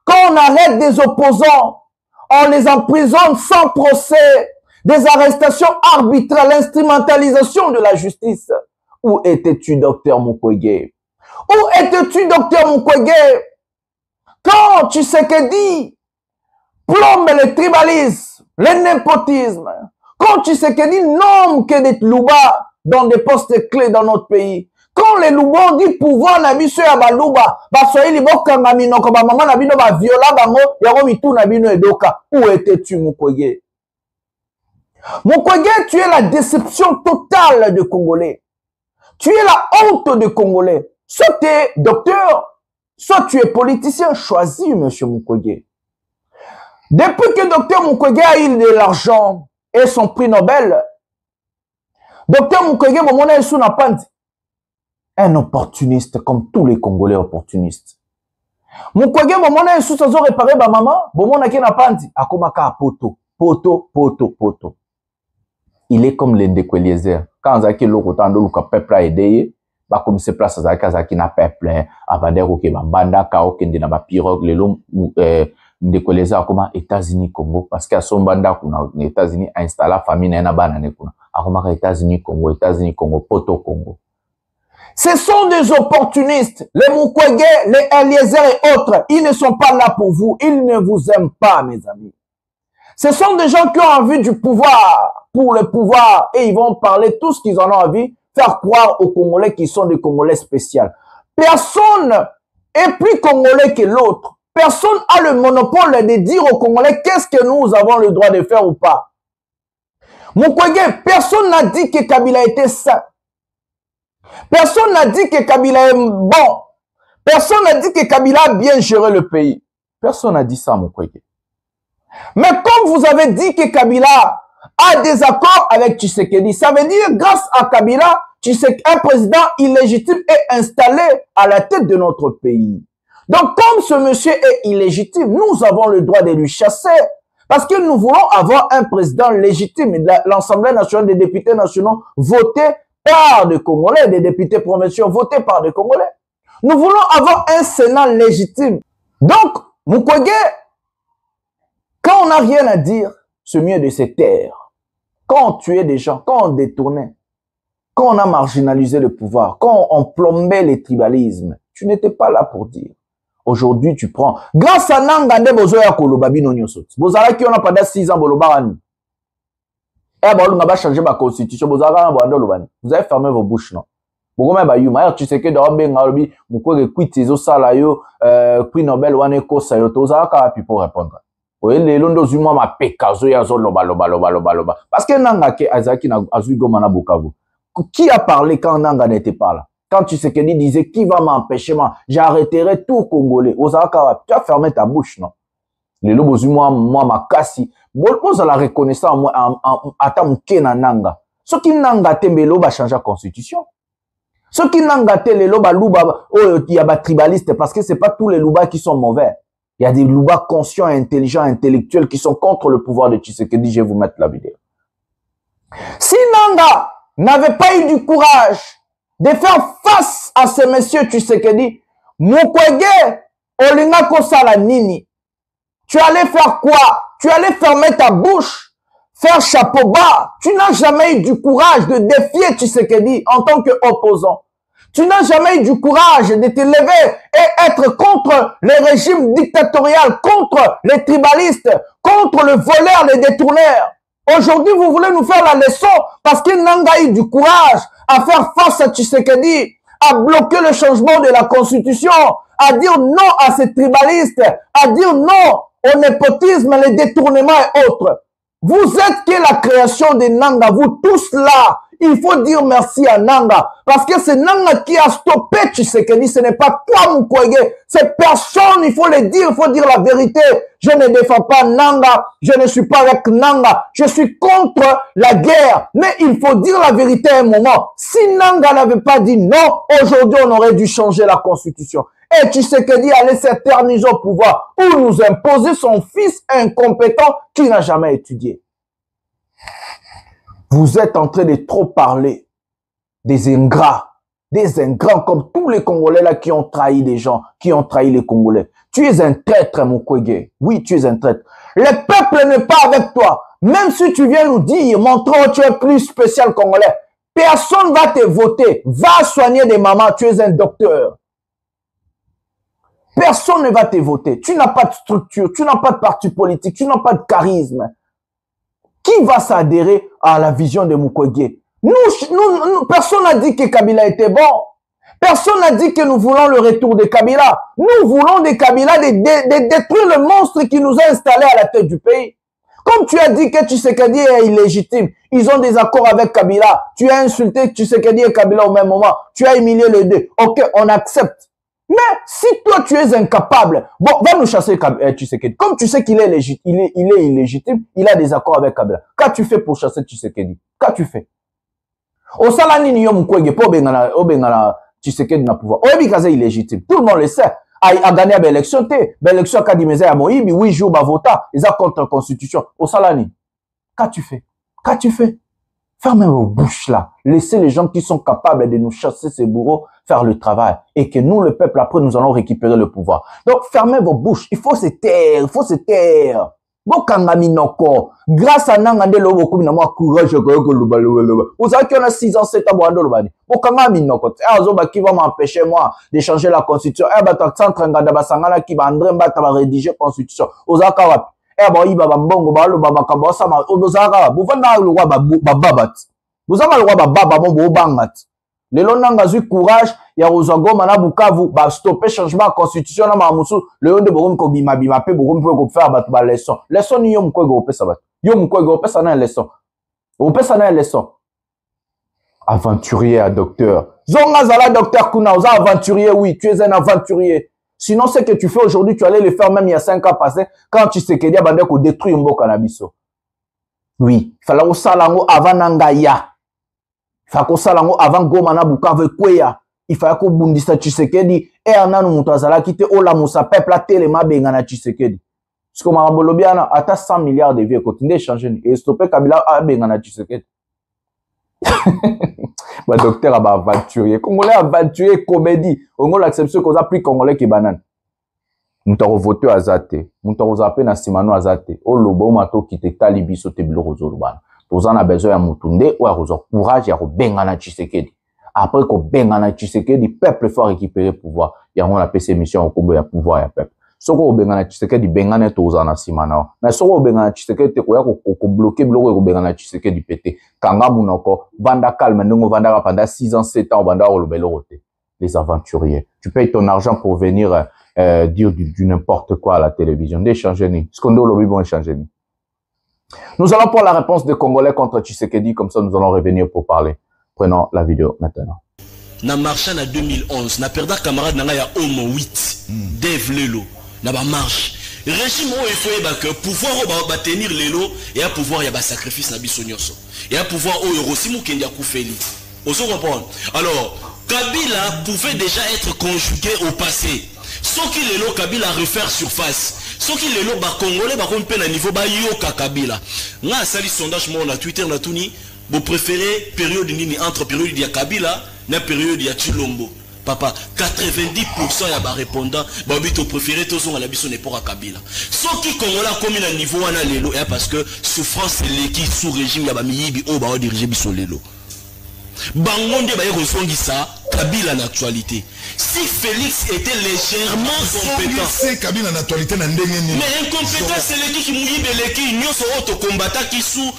quand on arrête des opposants, on les emprisonne sans procès, des arrestations arbitraires, l'instrumentalisation de la justice? Où étais-tu, docteur Mukwege? Où étais-tu, docteur Mukwege, quand Tshisekedi plombe le tribalisme, le népotisme, quand Tshisekedi nomme que des Louba dans des postes clés dans notre pays, quand les Louba ont dit pouvoir na biso ya baluba, basoyeli bokanga minoko ba maman na bino ba viola bango, yango mitu na bino edoka? Où étais-tu, Mukwege? Mukwege, tu es la déception totale de Congolais. Tu es la honte de Congolais. Soit tu es docteur, soit tu es politicien. Choisis, monsieur Mukwege. Depuis que docteur Mukwege a eu de l'argent et son prix Nobel, docteur Mukwege, un opportuniste comme tous les Congolais opportunistes. Mukwege, réparé ba maman, poto. Il est comme l'Indeko Eliezer. Quand Zaki Lokotan de peuple a aidé, comme se place Zaki na peuple, Abadero ke banda ka okende na ba pirogue le long Ndeko Eliezer comme États-Unis Congo parce qu'à son banda kuna États-Unis a installé la famille na bana ne kuna. Akoma États-Unis Congo, poto Congo. Ce sont des opportunistes, les Mukwege, les Eliezer et autres. Ils ne sont pas là pour vous, ils ne vous aiment pas, mes amis. Ce sont des gens qui ont envie du pouvoir, pour le pouvoir, et ils vont parler tout ce qu'ils en ont envie, faire croire aux Congolais qui sont des Congolais spéciaux. Personne est plus Congolais que l'autre. Personne a le monopole de dire aux Congolais qu'est-ce que nous avons le droit de faire ou pas. Mukwege, personne n'a dit que Kabila était sain. Personne n'a dit que Kabila est bon. Personne n'a dit que Kabila a bien géré le pays. Personne n'a dit ça, Mukwege. Mais comme vous avez dit que Kabila a des accords avec Tshisekedi, ça veut dire grâce à Kabila, un président illégitime est installé à la tête de notre pays. Donc comme ce monsieur est illégitime, nous avons le droit de lui chasser. Parce que nous voulons avoir un président légitime. L'Assemblée nationale des députés nationaux votés par des Congolais, des députés provinciaux votés par des Congolais. Nous voulons avoir un Sénat légitime. Donc, Mukwege, quand on n'a rien à dire, c'est mieux de se taire. Quand on tuait des gens, quand on détournait, quand on a marginalisé le pouvoir, quand on plombait les tribalismes, tu n'étais pas là pour dire. Aujourd'hui, tu prends. Grâce à Nangande Bozoya Kolobabi Nonyosot. Bozara qui on a pendant 6 ans, Bolobarani. Eh, bon, on va changer ma constitution. Vous avez fermé vos bouches, non? Bokome ba yuma tu sais que do benga lobi mukwege kwitizo sala yo prix Nobel wane ko sayo toza ka pi pour répondre. Oui, les londo zuma ma pekazo ya zo loba. Parce que nanga ke azaki na azugo mana Bukavu. Qui a parlé quand Nanga n'était pas là? Quand tu sais qu'il disait qui va m'empêcher, j'arrêterai tout Congolais. Ozaka, tu as fermé ta bouche, non? Les lobos moi ma kasi. Bon, on la reconnaissance moi atamuke na Nanga. Ce qui Nanga tembelo ba changer la constitution. Ce qui Nanga te les loba luba oh il y a ba tribaliste parce que c'est pas tous les lubas qui sont mauvais. Il y a des lubas conscients, intelligents, intellectuels qui sont contre le pouvoir de Tshisekedi. Je vais vous mettre la vidéo. Si Nanga n'avait pas eu du courage de faire face à ce monsieur Tshisekedi, Mukwege, Olinga Kosala Nini, tu allais faire quoi? Tu allais fermer ta bouche, faire chapeau bas. Tu n'as jamais eu du courage de défier Tshisekedi en tant qu'opposant. Tu n'as jamais eu du courage de te lever et être contre les régimes dictatoriaux, contre les tribalistes, contre le voleur, les détourneurs. Aujourd'hui, vous voulez nous faire la leçon parce qu'il n'a pas eu du courage à faire face à Tshisekedi, à bloquer le changement de la constitution, à dire non à ces tribalistes, à dire non au népotisme, les détournements et autres. Vous êtes que la création de Nanga, vous tous là. Il faut dire merci à Nanga. Parce que c'est Nanga qui a stoppé Tshisekedi. Ce n'est pas toi, Mukwege. C'est personne. Il faut le dire. Il faut dire la vérité. Je ne défends pas Nanga. Je ne suis pas avec Nanga. Je suis contre la guerre. Mais il faut dire la vérité à un moment. Si Nanga n'avait pas dit non, aujourd'hui, on aurait dû changer la constitution. Et Tshisekedi allait s'éterniser au pouvoir ou nous imposer son fils incompétent qui n'a jamais étudié. Vous êtes en train de trop parler des ingrats comme tous les Congolais là qui ont trahi des gens, qui ont trahi les Congolais. Tu es un traître, Mukwege. Oui, tu es un traître. Le peuple n'est pas avec toi. Même si tu viens nous dire, montrons que tu es plus spécial Congolais, personne va te voter. Va soigner des mamans, tu es un docteur. Personne ne va te voter. Tu n'as pas de structure, tu n'as pas de parti politique, tu n'as pas de charisme. Qui va s'adhérer à la vision de Mukwege? Nous, personne n'a dit que Kabila était bon. Personne n'a dit que nous voulons le retour de Kabila. Nous voulons de Kabila de détruire le monstre qui nous a installés à la tête du pays. Comme tu as dit que Tshisekedi est illégitime, ils ont des accords avec Kabila. Tu as insulté Tshisekedi et Kabila au même moment. Tu as humilié les deux. Ok, on accepte. Mais si toi tu es incapable, bon, va nous chasser Tshisekedi. Comme tu sais qu'il est illégitime, il a des accords avec Kabila. Qu'as-tu fait pour chasser Tshisekedi? Qu'as-tu fait? Au Salani ni Mukwege pour bengana Tshisekedi na pouvoir. Oyebi kaze illégitime. Tout le monde le sait. A gagné l'élection l'élection a dit mais à Moïbi 8 jours ba vota, ils ont contre la constitution. Au Salani. Qu'as-tu fait? Qu'as-tu fait? Fermez vos bouches là. Laissez les gens qui sont capables de nous chasser ces bourreaux faire le travail. Et que nous, le peuple, après, nous allons récupérer le pouvoir. Donc, fermez vos bouches. Il faut se taire. Il faut se taire. Grâce à Nangande Lobo, comme nous courage, vous savez qu'on a 6 ans, 7 ans, qui va m'empêcher, moi, de changer la constitution. Qui va rédiger la constitution. Vous avez le droit de les lonanga zu courage ya rozago mana Bukavu ba stopper changement constitution na mamusu le onde borom ko bima pe borom ko faire ba leçon ni yo mkwege opesa ba yo mkwege opesa na leçon aventurier à docteur zonga zala docteur kuna oza aventurier oui tu es un aventurier sinon ce que tu fais aujourd'hui tu allais le faire même il y a 5 ans passé quand tu sais qu'il y a bande ko détruire mboka na biso oui fala o salango avant nangaya. Il faut que avant Goma na Bukavu kweya. Il faut que bundisa Tshisekedi et ananu mutazala kite ola musa peuple telema benga na Tshisekedi. Parce que marabolobiana ata 100 milliards de vies continuer changer et stopper Kabila benga na Tshisekedi. Ba docteur aba aventurier, congolais aventurier comédie. On l'acception qu'on a plus congolais qui banane. Mutaro voter azate, mutaro zape na simano azate. O lobo mato kite talibiso te biloko zolobana. Vous en avez besoin à Mutunde ou à courage à Bengana Tshisekedi. Après que Bengana Tshisekedi, le peuple faut récupérer le pouvoir. Il y a une mission au Congo, il y a pouvoir, il y a peuple. soko obengana Tshisekedi bengane tozana simana mais soko obengana Tshisekedi koya ko bloquer bloquer obengana Tshisekedi pété kanga munoko vanda calme ndongo vanda pendant 6 ans 7 ans vanda olobelo roté les aventuriers tu payes ton argent pour venir dire du n'importe quoi à la télévision d'échanger ni ce qu'on doit lobby bon échanger ni. Nous allons pour la réponse des Congolais contre Tshisekedi comme ça nous allons revenir pour parler. Prenons la vidéo maintenant. Na marche en 2011 na perda camarade na ya Omo 8 Dave Lelo na ba marche régime o il faut que pouvoir ba tenir lelo et à pouvoir ya ba sacrifice na biso nyonso et à pouvoir o Rosimu Kendi akufeli ozo comprendre. Alors Kabila pouvait déjà être conjugué au passé sans qu'il lelo Kabila refaire surface sans qu'il lelo ba congolais ba kompe na niveau ba yoka Kabila nga sali sondage mo na Twitter na tuni vous préférez période nini entre période ya Kabila na période ya Tshilombo papa 90% ya ba répondant ba bito préféré tozonga la biso n'epora Kabila so ki Kongola comme na niveau wana lelo et parce que souffrance l'équipe sous régime ya ba miyibi o ba diriger biso lelo bangonde ba yozongisa Kabila na actualité. Si Félix était légèrement compétent, c'est Kabila na actualité na ndenge ni. Mais incompétent c'est l'équipe qui mouille beleki nyoso auto combattant qui sous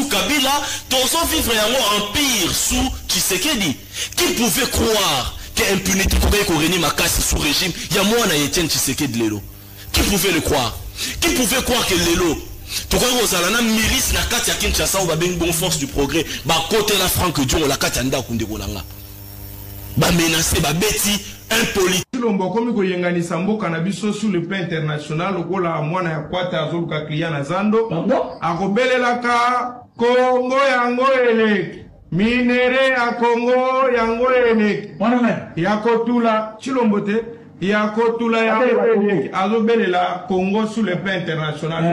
Kabila, tous vivre en empire sous Tshisekedi. Qui pouvait croire que impunité pourrait courir ma casse sous régime? Il y a moi na Etienne Tshisekedi lelo. Qui pouvait le croire? Qui pouvait croire que lelo pourquoi vous allez na milice na kati ya Kinshasa ou ba ben bon force du progrès ba côté la Franck Dion la kati anda kunde kolanga ba menacer ba beti impolitique Tshilombo komi ko yenganisa mboka na biso sur le plan international okola mwana ya kwata azoluka client na zando akobelelaka Kongo yango eleki minere ya Kongo yango eleki yakotula Tshilombo te yakotula ya azobelela Congo sur le plan international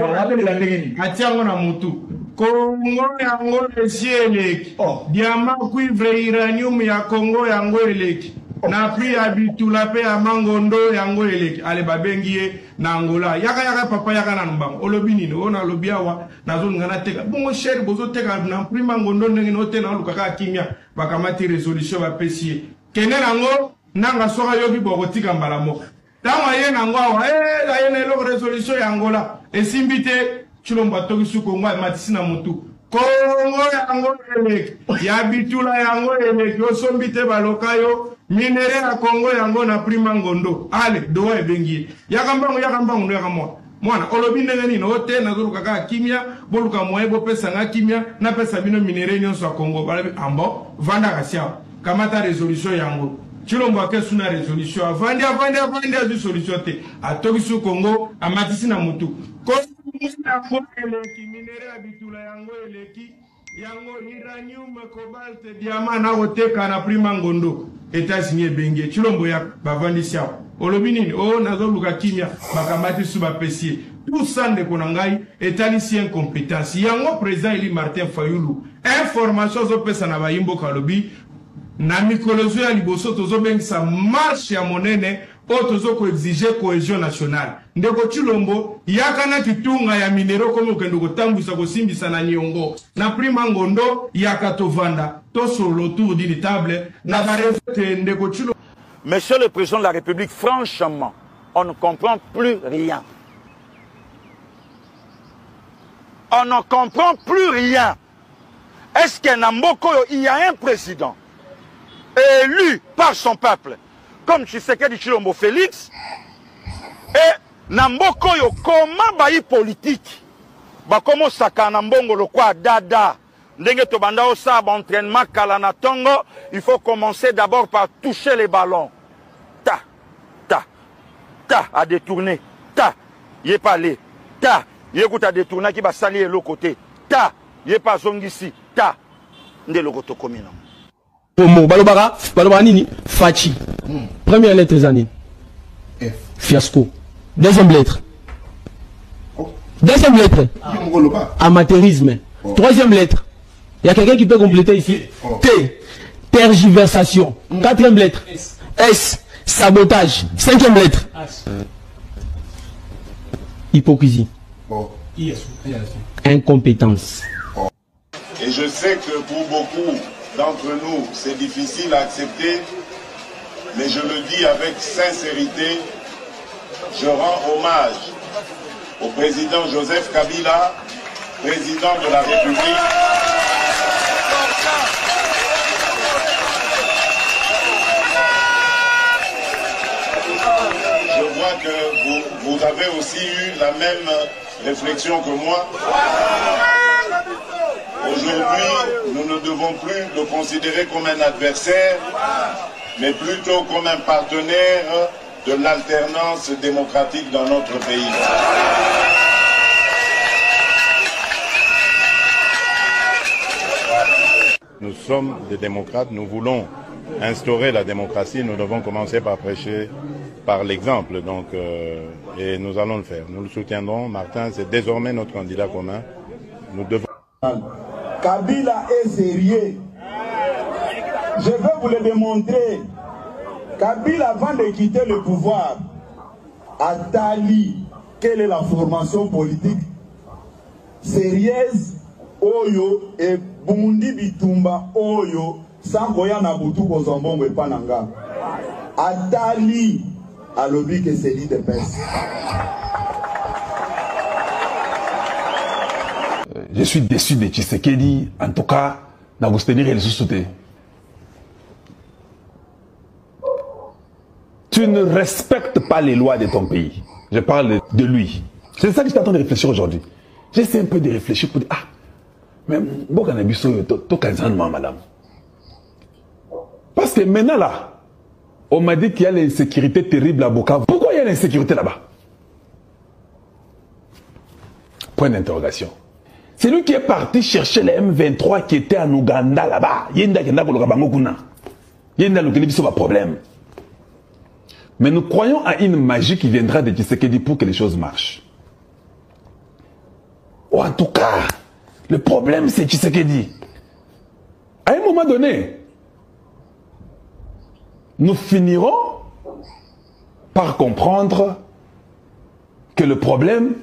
atiango na mutu Congo yango eleki diamant cuivre uranium ya Congo yango eleki na pri ya bitula pe ya mangondo yango eleki ale babengie na Angola yaka papa yaka na mbang olobi nini ona lobi awa nazolinga na teka bongo cher bozo teka na pri mangondo ndenge no te na lukaka kimia bakamati resolution ba pesie kene nango nanga soka yobi bokotika mbala moko tama ye nango awa la yene lo resolution ya Angola esimbite Tshilombo tokisu Kongo matisi na mutu Kongo yango eleki ya bitula yango eleki osombite balokayo minere ya Kongo yango na prima ngondo ale doa ebengi yakambango no yakamwa mwana olobi ndenge nini ote nazoluka kaka kimia boluka moye bo pesa nga kimia na pesa bino minere nyonso ya Kongo balabi ambo vanda kasia kamata resolution yango Tshilombo akesu na resolution avandi du solution te atokisu Kongo amatisi na mutu Kongo eleki minere ya bitula yango eleki yango uranium cobalt diamant na oteka na prima ngondo États-Unis bengi Tshilombo ya bavandi sia olobi nini o nazoluka kimia bakamati su bapesie tout ça ndeko na ngai etalisi incompétence yango président Eli Martin Fayulu information zo pesa na bayimbo kalobi na mikolozo ya liboso tozo bengisa marche ya monene o tozo ko exiger cohésion nationale ndeko Tshilombo yakana kitunga ya minero komo kendo kotambusa kosimbisa na nyongo na prima ngondo yakatovanda to sur le tour d'une table na barete ndeko Tshilombo. Monsieur le président de la République, franchement, on ne comprend plus rien. On ne comprend plus rien. Est-ce qu'à Namboko, il y a un président élu par son peuple, comme Tshisekedi Tshilombo Félix, et Namboko, comment bayi politique, comment saka Nambongo le quoi dada, ndenge to banda osa entraînement kalana tongo, il faut commencer d'abord par toucher les ballons. Ta à détourner, ta yé pas allé, ta yé à détourner qui va salir l'autre côté, ta yé pas zongisi, ta nde le koto komina. Pomo balobara nini Fachi. Première lettre Zanine. F. Fiasco. Deuxième lettre. Deuxième lettre. Amateurisme. Troisième lettre. Il y a quelqu'un qui peut compléter ici. T. Tergiversation. Quatrième lettre. S. Sabotage. Cinquième lettre. Hypocrisie. Incompétence. Et je sais que pour beaucoup d'entre nous, c'est difficile à accepter, mais je le dis avec sincérité, je rends hommage au président Joseph Kabila, président de la République. Je vois que vous avez aussi eu la même réflexion que moi. Aujourd'hui, nous ne devons plus le considérer comme un adversaire, mais plutôt comme un partenaire de l'alternance démocratique dans notre pays. Nous sommes des démocrates, nous voulons instaurer la démocratie, nous devons commencer par prêcher par l'exemple, donc, et nous allons le faire. Nous le soutiendrons. Martin, c'est désormais notre candidat commun. Nous devons... Kabila est sérieux. Je veux vous le démontrer. Kabila, avant de quitter le pouvoir, a tali quelle est la formation politique sérieuse, Oyo et Bundi Bitumba, Oyo, Sangoya Nabutu Bozambongo et Pananga. A tali à l'objet que c'est l'IDPS. Je suis déçu de Tshisekedi, en tout cas, dans vous tenir et les sous-souter. Tu ne respectes pas les lois de ton pays. Je parle de lui. C'est ça que je t'attends de réfléchir aujourd'hui. J'essaie un peu de réfléchir pour dire, ah, mais bon, madame. Parce que maintenant là, on m'a dit qu'il y a l'insécurité terrible à Bukavu. Pourquoi il y a l'insécurité là-bas? Point d'interrogation. C'est lui qui est parti chercher les M23 qui étaient en Ouganda là-bas. Il y a un problème. Mais nous croyons à une magie qui viendra de Tshisekedi pour que les choses marchent. Ou en tout cas, le problème c'est Tshisekedi. À un moment donné, nous finirons par comprendre que le problème,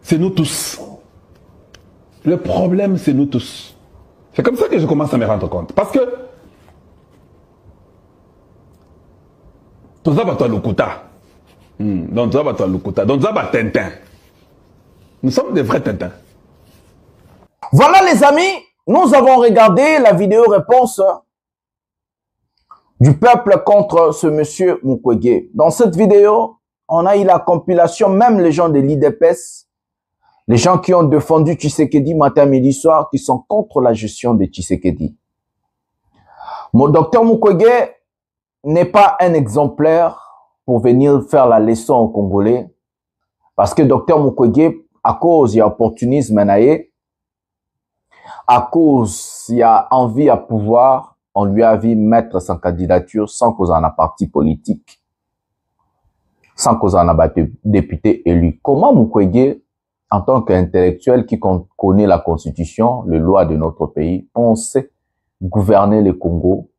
c'est nous tous. Le problème, c'est nous tous. C'est comme ça que je commence à me rendre compte. Parce que donc Tintin. Nous sommes des vrais Tintins. Voilà les amis, nous avons regardé la vidéo réponse du peuple contre ce monsieur Mukwege. Dans cette vidéo, on a eu la compilation, même les gens de l'IDPS, les gens qui ont défendu Tshisekedi matin, midi, soir, qui sont contre la gestion de Tshisekedi. Mon docteur Mukwege n'est pas un exemplaire pour venir faire la leçon aux Congolais. Parce que docteur Mukwege, à cause il y a opportunisme, à cause il y a envie à pouvoir, on lui a vu mettre sa candidature sans cause en a parti politique, sans cause en a député élu. Comment Mukwege, en tant qu'intellectuel qui connaît la constitution, les lois de notre pays, pensait gouverner le Congo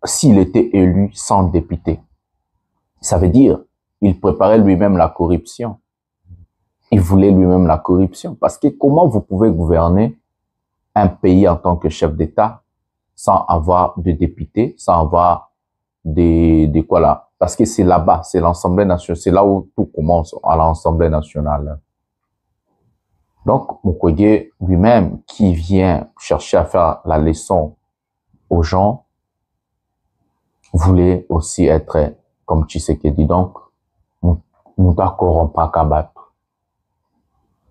s'il était élu sans député? Ça veut dire, il préparait lui-même la corruption. Il voulait lui-même la corruption. Parce que comment vous pouvez gouverner un pays en tant que chef d'État sans avoir de députés, sans avoir de quoi là? Parce que c'est là-bas, c'est l'Assemblée nationale, c'est là où tout commence, à l'Assemblée nationale. Donc, Mukwege lui-même, qui vient chercher à faire la leçon aux gens, voulait aussi être comme Tshisekedi. Donc, nous d'accord pas qu'à battre.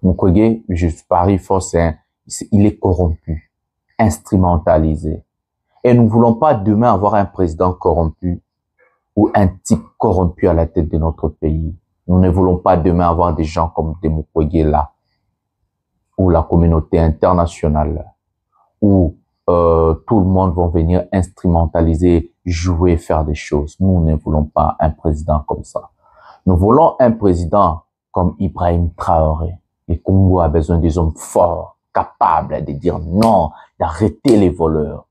Mukwege, je parie fort, il est corrompu, instrumentalisé. Et nous ne voulons pas demain avoir un président corrompu ou un type corrompu à la tête de notre pays. Nous ne voulons pas demain avoir des gens comme des Mukwege là, ou la communauté internationale, où tout le monde va venir instrumentaliser, jouer, faire des choses. Nous ne voulons pas un président comme ça. Nous voulons un président comme Ibrahim Traoré. Le Congo a besoin des hommes forts, capables de dire non, d'arrêter les voleurs.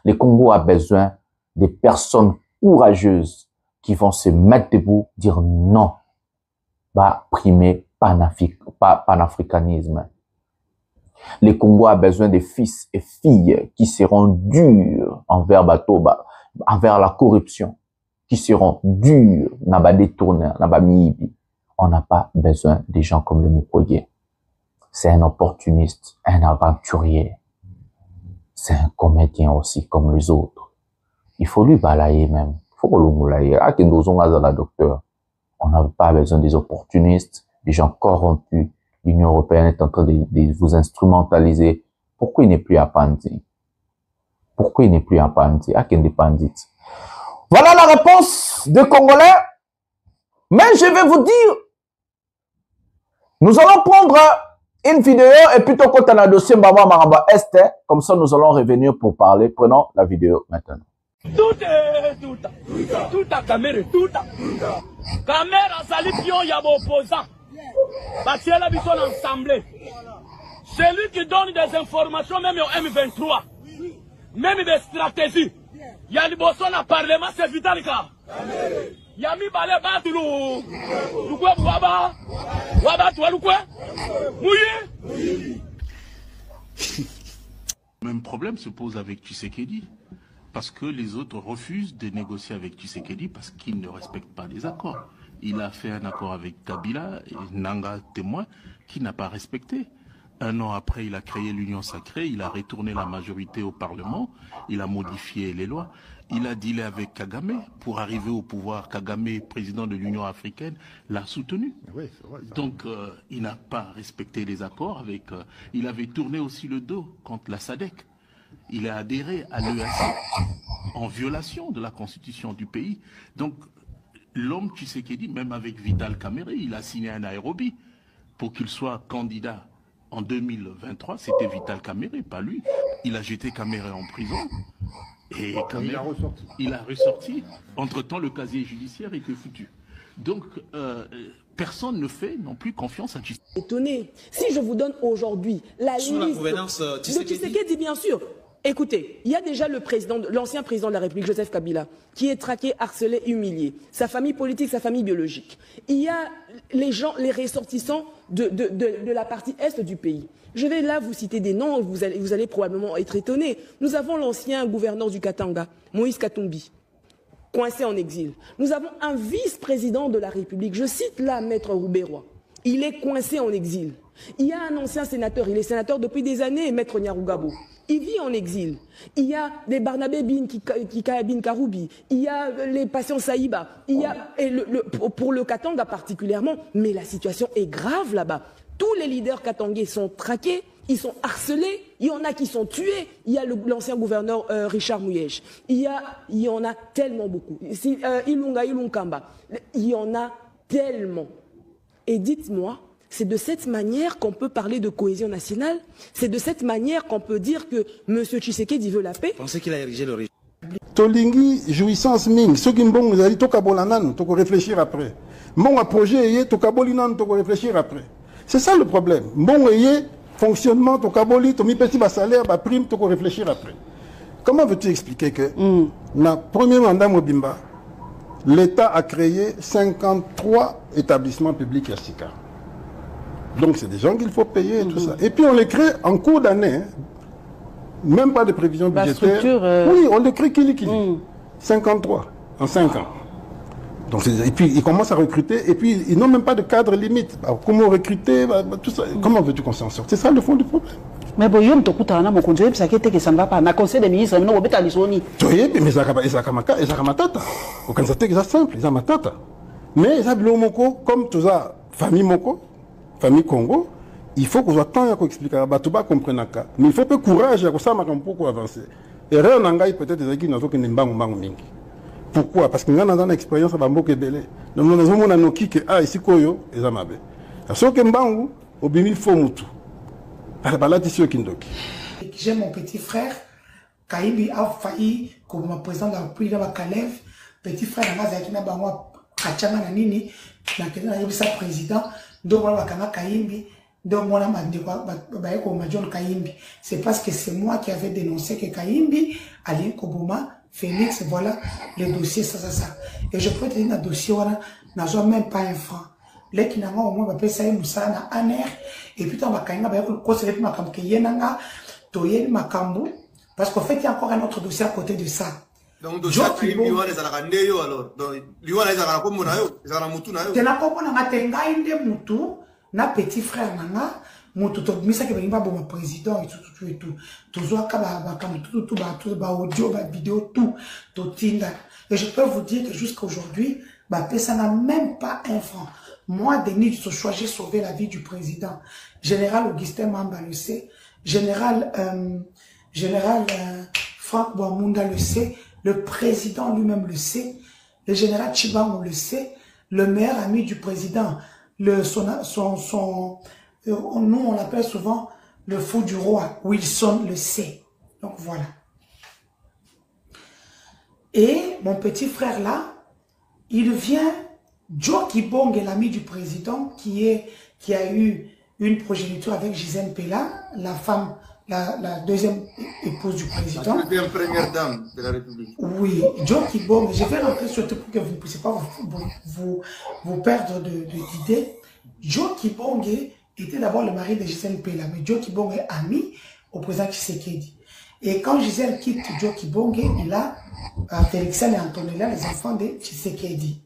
Le Congo a besoin des personnes courageuses qui vont se mettre debout, dire non, va primer panafricanisme. Le Congo a besoin de fils et filles qui seront durs envers la corruption, qui seront durs, n'a détourné, n'a miibi. On n'a pas besoin des gens comme le Mukwege. C'est un opportuniste, un aventurier. C'est un comédien aussi comme les autres. Il faut lui balayer même. Il faut le moulayer. Docteur. On n'a pas besoin des opportunistes, des gens corrompus. L'Union européenne est en train de vous instrumentaliser. Pourquoi il n'est plus à Pandi? Pourquoi il n'est plus à Pandi? Voilà la réponse des Congolais. Mais je vais vous dire, nous allons prendre une vidéo et plutôt quand on a dossier Mbama Maramba Est, comme ça nous allons revenir pour parler. Prenons la vidéo maintenant. Tout à caméra, tout à caméra, sali pion yabo opposant. Parce que là, ils sont ensemble. C'est lui qui donne des informations, même au M23, même des stratégies. Il y a des bossons à parlement, c'est vital car. Il y a mis balai batulou. Du quoi, waba, toi, du quoi? Mouillé. Le même problème se pose avec Tshisekedi. Parce que les autres refusent de négocier avec Tshisekedi parce qu'ils ne respectent pas les accords. Il a fait un accord avec Kabila, et Nanga témoin, qui n'a pas respecté. Un an après, il a créé l'Union sacrée, il a retourné la majorité au Parlement, il a modifié les lois, il a dealé avec Kagame pour arriver au pouvoir. Kagame, président de l'Union africaine, l'a soutenu. Oui, donc, il n'a pas respecté les accords avec... il avait tourné aussi le dos contre la SADC. Il a adhéré à l'EAC en violation de la constitution du pays. Donc, l'homme Tshisekedi, même avec Vital Kamerhe, il a signé un Nairobi pour qu'il soit candidat en 2023. C'était Vital Kamerhe, pas lui. Il a jeté Kamerhe en prison. Et Kamerhe, il a ressorti. Entre-temps, le casier judiciaire était foutu. Donc, personne ne fait non plus confiance à Tshisekedi. Étonné. Si je vous donne aujourd'hui la liste de Tshisekedi, bien sûr. Écoutez, il y a déjà l'ancien président de la République, Joseph Kabila, qui est traqué, harcelé, humilié. Sa famille politique, sa famille biologique. Il y a les gens, les ressortissants de la partie est du pays. Je vais là vous citer des noms, vous allez probablement être étonnés. Nous avons l'ancien gouverneur du Katanga, Moïse Katumbi, coincé en exil. Nous avons un vice-président de la République, je cite là Maître Rouberoy. Il est coincé en exil. Il y a un ancien sénateur, il est sénateur depuis des années, Maître Nyarugabo. Il vit en exil. Il y a les Barnabé Bin Bin Karoubi, il y a les patients Saïba, il y a, pour le Katanga particulièrement, mais la situation est grave là-bas. Tous les leaders katangais sont traqués, ils sont harcelés, il y en a qui sont tués. Il y a l'ancien gouverneur Richard Mouyèche. Il y en a tellement beaucoup. Ilunga Ilunkamba, il y en a tellement. Et dites-moi, c'est de cette manière qu'on peut parler de cohésion nationale. C'est de cette manière qu'on peut dire que M. Tshisekedi veut la paix. Pensez qu'il a érigé le régime. Tolingi, jouissance ming. Ceux qui m'ont dit Tokabolanan, Toko réfléchir après. Mon projet, Tokabolinan, Toko réfléchir après. C'est ça le problème. Mon fonctionnement, Tokaboli, Tomi petit salaire, prime, Toko réfléchir après. Comment veux-tu expliquer que, dans le premier mandat Mobimba, l'État a créé 53 établissements publics à Sika. Donc c'est des gens qu'il faut payer et tout ça. Et puis on les crée en cours d'année, même pas de prévision budgétaire. Oui, on les crée kili. 53 en 5 ans. Donc, et puis ils commencent à recruter, et puis ils n'ont même pas de cadre limite. Alors, comment recruter, tout ça. Comment veux-tu qu'on s'en sorte? C'est ça le fond du problème. Mais bon, yom tokuta na mokonzo ça qui était que ça ne va pas. Na conseil des ministres, mais non, obeta lisoni. Toye, mais Ezakamatata. Aucun ça c'est simple, Ezamatata. Mais Ezabilo Moko, comme tout ça, famille Moko, famille Congo, il faut qu'on soit temps à expliquer à Batouba comprendre ça. Mais il faut peu courage à ça pour avancer. Et rien n'engaille peut-être des aguilles dans ce qui n'est pas mingi. Pourquoi? Parce que nous avons une expérience à Bamboke Belé. Nous avons un outil qui est ici, Koyo, et Zamabe. Ce qui est Mbangu, au Bimi Fomutu. J'ai mon petit frère, Kaïbi a failli, comme ma président de la République de Kalev, petit frère, Nazakina Bangwa, Kachanga Nanini, la président, donc on va Kaïbi, donc moi, c'est parce que c'est moi qui avais dénoncé que Kaïbi, Alain Koboma, Félix, voilà le dossier, ça. Et je peux te dire, le dossier, n'a même pas un franc. Les qui n'ont au moins appelé ça Moussa na aner et puis on va quand même conseiller ma camp qui yenanga toyer ma cambo parce qu'en fait il y a encore un autre dossier à côté de ça. Donc, dossier Liwa les Alakandeyo alors. Donc, Liwa les Alakamonayo, les Alakamutunayo. Tenakomona Tengai de Mutu, na petit frère Nana, Mutu, Misa qui va bon président et tout et tout. Tout audio, vidéo, tout Tinda. Et je peux vous dire que jusqu'à aujourd'hui, ça n'a même pas un franc. Moi, Denis Sochoa, j'ai sauvé la vie du président. Général Augustin Mamba le sait. Général Franck Boamunda le sait. Le président lui-même le sait. Le général Chibango le sait. Le meilleur ami du président, nous on l'appelle souvent le fou du roi, Wilson le sait. Donc voilà. Et mon petit frère là, il vient, Joe Kibong est l'ami du président qui a eu une progéniture avec Gisèle Pella, la femme, la deuxième épouse du président. La deuxième première dame de la République. Oui, Joe Kibong, je vais rentrer surtout pour que vous ne puissiez pas vous perdre d'idées. Joe Kibong était d'abord le mari de Gisèle Pella, mais Joe Kibong est ami au président Tshisekedi. Et quand Gisèle quitte Joe Kibong, il a Félixen et Antonella, les enfants de Tshisekedi.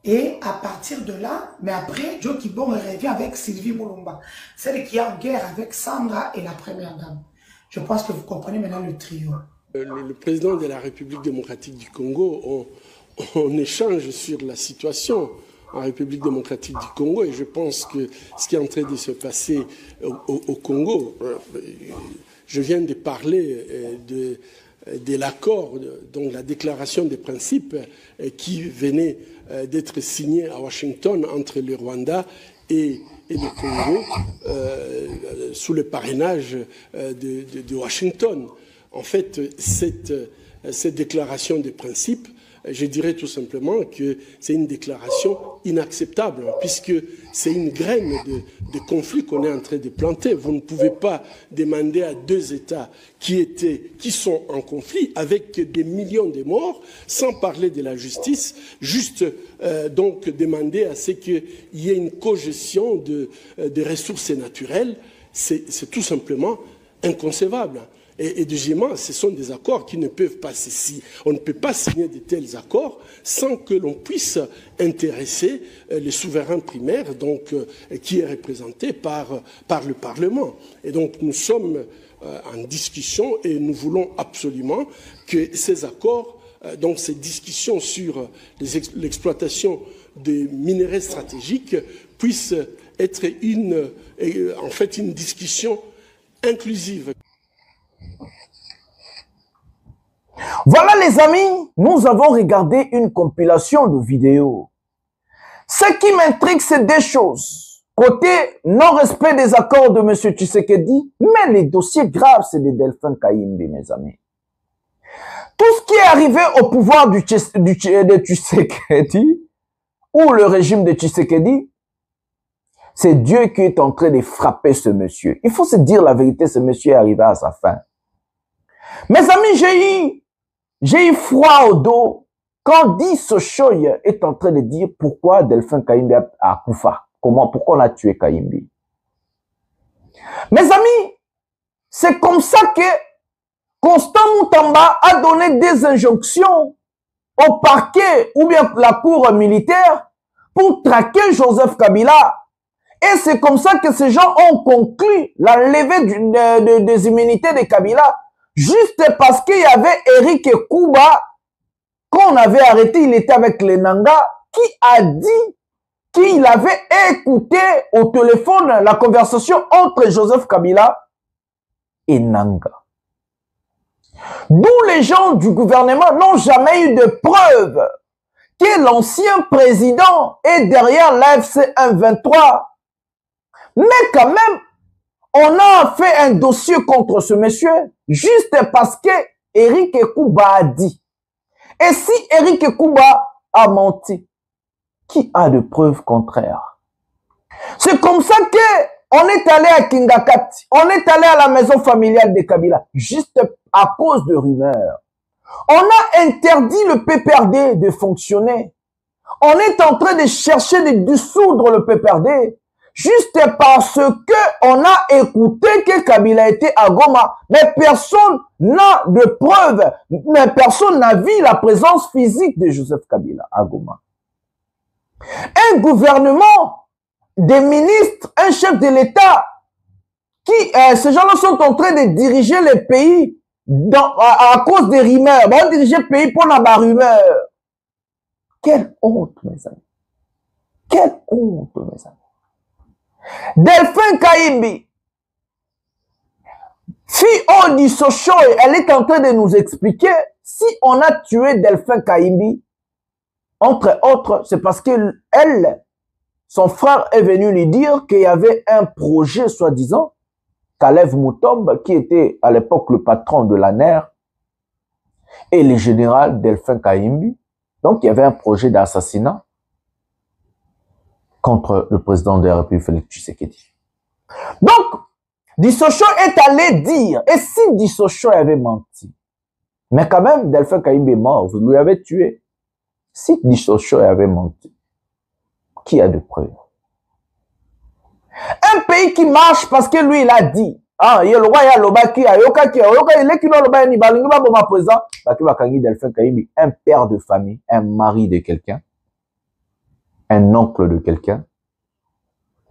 Et à partir de là, mais après, Joe Kibong revient avec Sylvie Moulumba, celle qui est en guerre avec Sandra et la première dame. Je pense que vous comprenez maintenant le trio. Le président de la République démocratique du Congo, on échange sur la situation en République démocratique du Congo, et je pense que ce qui est en train de se passer au Congo, je viens de parler de l'accord, donc la déclaration des principes qui venait d'être signée à Washington entre le Rwanda et le Congo sous le parrainage de Washington. En fait, cette déclaration des principes, je dirais tout simplement que c'est une déclaration inacceptable, puisque c'est une graine de conflit qu'on est en train de planter. Vous ne pouvez pas demander à deux États qui sont en conflit, avec des millions de morts, sans parler de la justice, juste donc demander à ce qu'il y ait une cogestion des ressources naturelles. C'est tout simplement inconcevable. Et deuxièmement, ce sont des accords qui ne peuvent pas se signer. On ne peut pas signer de tels accords sans que l'on puisse intéresser les souverains primaires, donc, qui est représenté par le Parlement. Et donc nous sommes en discussion et nous voulons absolument que ces accords, donc ces discussions sur l'exploitation des minerais stratégiques, puissent être en fait une discussion inclusive. Voilà les amis, nous avons regardé une compilation de vidéos. Ce qui m'intrigue, c'est deux choses. Côté non-respect des accords de M. Tshisekedi, mais les dossiers graves, c'est de Delphin Kayimbi, mes amis. Tout ce qui est arrivé au pouvoir de Tshisekedi, ou le régime de Tshisekedi, c'est Dieu qui est en train de frapper ce monsieur. Il faut se dire la vérité, ce monsieur est arrivé à sa fin. Mes amis, j'ai eu froid au dos quand Di Sochoy est en train de dire pourquoi Delphin Kayimbi a Koufa. Pourquoi on a tué Kayimbi. Mes amis, c'est comme ça que Constant Moutamba a donné des injonctions au parquet ou bien la cour militaire pour traquer Joseph Kabila. Et c'est comme ça que ces gens ont conclu la levée des immunités de Kabila. Juste parce qu'il y avait Eric Kouba, qu'on avait arrêté, il était avec les Nanga, qui a dit qu'il avait écouté au téléphone la conversation entre Joseph Kabila et Nanga. D'où les gens du gouvernement n'ont jamais eu de preuve que l'ancien président est derrière l'AFC 123. Mais quand même, on a fait un dossier contre ce monsieur juste parce que Eric Kouba a dit. Et si Eric Kouba a menti, qui a de preuves contraires? C'est comme ça que on est allé à Kingakati, on est allé à la maison familiale de Kabila, juste à cause de rumeurs. On a interdit le PPRD de fonctionner. On est en train de chercher de dissoudre le PPRD. juste parce que on a écouté que Kabila était à Goma, mais personne n'a de preuves, mais personne n'a vu la présence physique de Joseph Kabila à Goma. Un gouvernement, des ministres, un chef de l'État, qui, ces gens-là sont en train de diriger le pays à cause des rumeurs. Ils vont diriger le pays pour la rumeur. Quelle honte, mes amis. Quelle honte, mes amis. Delphin Kaimbi, fille Odi Sochoy, elle est en train de nous expliquer si on a tué Delphin Kaimbi, entre autres, c'est parce que elle, son frère est venu lui dire qu'il y avait un projet, soi-disant, Kalev Moutombe, qui était à l'époque le patron de la NER, et le général Delphin Kaimbi. Donc, il y avait un projet d'assassinat contre le président de la République, Félix Tshisekedi. Donc, Dissocho est allé dire, et si Dissocho avait menti, mais quand même, Delphin Kaimbi est mort, vous lui avez tué. Si Dissocho avait menti, qui a de preuves? Un pays qui marche parce que lui, il a dit, ah, il y a le roi, il y a le baki, il y a Delphin Kaimbi, un père de famille, un mari de quelqu'un, un oncle de quelqu'un,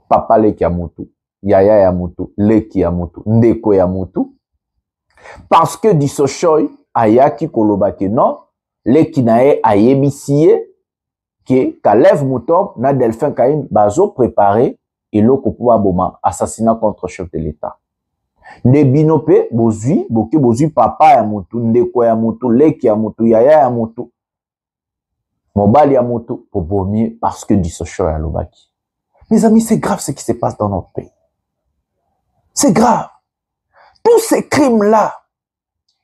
papa Leki Yamutu, Yaya Yamutu, Leki Yamutu, Ndeko Yamutu, parce que Dissochoy, Ayaki Kolobaki, non, Leki Nae Ayebisiye, que Kalev Moutombe, na Delphin Kaimbi, bazo préparé, et l'oko pouwa boma, assassinat contre le chef de l'État. Ne binope, bozui, boke bozui papa Yamutu, Ndeko Yamutu, Leki Yamutu, Yaya Yamutu, Mobali Yamutu, pour bomber, parce que Dissochoy à Lobaki. Mes amis, c'est grave ce qui se passe dans notre pays. C'est grave. Tous ces crimes-là,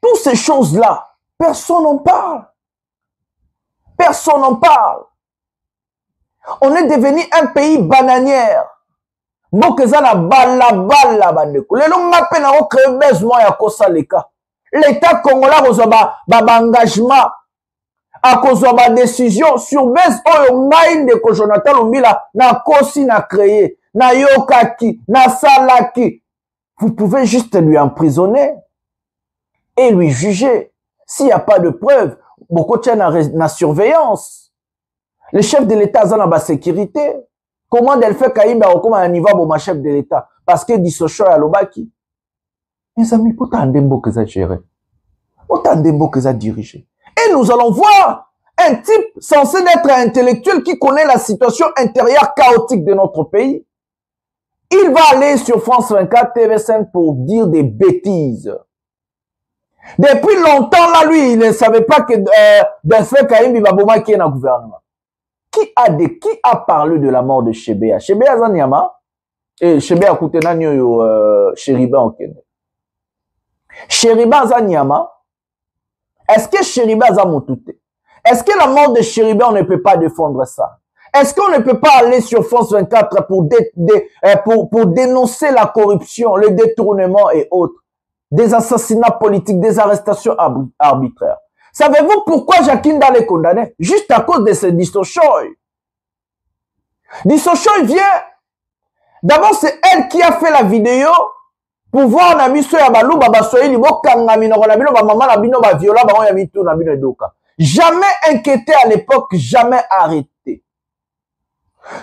toutes ces choses-là, personne n'en parle. Personne n'en parle. On est devenu un pays bananière. L'État congolais a engagement à cause de ma décision sur base de Jonathan Lumbila na kosi na créé na yokaki na salaki. Vous pouvez juste lui emprisonner et lui juger. S'il n'y a pas de preuves, beaucoup de na surveillance. Le chef de l'État a la sécurité. Comment Delphin Kaimbi a comme un niveau pour chef de l'État? Parce que Dissocho à Lobaki. Mes amis, pourtant Ndembo que ça géré. Pourtant Ndembo que ça dirigé. Et nous allons voir un type censé être intellectuel qui connaît la situation intérieure chaotique de notre pays. Il va aller sur France 24, TV5 pour dire des bêtises. Depuis longtemps, là, lui, il ne savait pas que Delphin Kaimbi Baboma qui est dans le gouvernement. Qui a parlé de la mort de Chebea? Chebea Zanyama et Chebea Koutenanyo Cheriba Okene. Cheriba Zanyama, est-ce que Cheriba Zamotute? Est-ce que la mort de Cheriba, on ne peut pas défendre ça? Est-ce qu'on ne peut pas aller sur France 24 pour dénoncer la corruption, le détournement et autres, des assassinats politiques, des arrestations arbitraires? Savez-vous pourquoi Jakinda les condamnait? Juste à cause de ce Dissochoy. Dissochoy vient. D'abord, c'est elle qui a fait la vidéo pour voir na miso ya balou babasoyi libokanga minoko na bino ba maman na bino ba viola ba ya mitu na bino doka. Jamais inquiété à l'époque, jamais arrêté.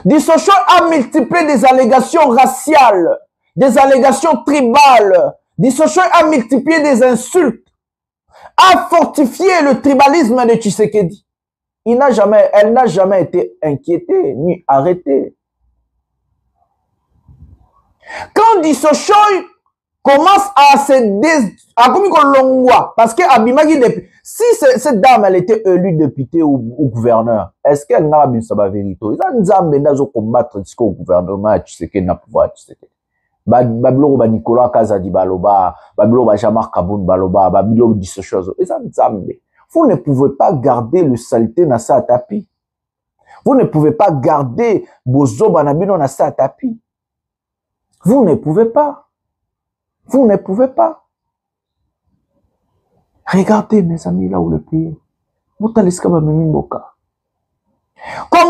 Dissochoy a multiplié des allégations raciales, des allégations tribales. Dissochoy a multiplié des insultes, a fortifié le tribalisme de Tshisekedi. Elle n'a jamais été inquiétée ni arrêtée. Quand Dissochoy commence à parce que si cette dame elle était élue députée ou gouverneur, est-ce qu'elle n'a pas sa vérité? Ils ont combattre jusqu'au gouvernement Tshisekedi n'a pouvoir Tshisekedi. Babilo ba Nicolas Kazadi baloba, babilo ba Jean-Marc Kaboun baloba, babilo dit ce chose. Vous ne pouvez pas garder le saleté na sa tapis. Vous ne pouvez pas garder bozo banabino na sa tapis. Vous ne pouvez pas. Vous ne pouvez pas. Regardez mes amis là où le pays. Comme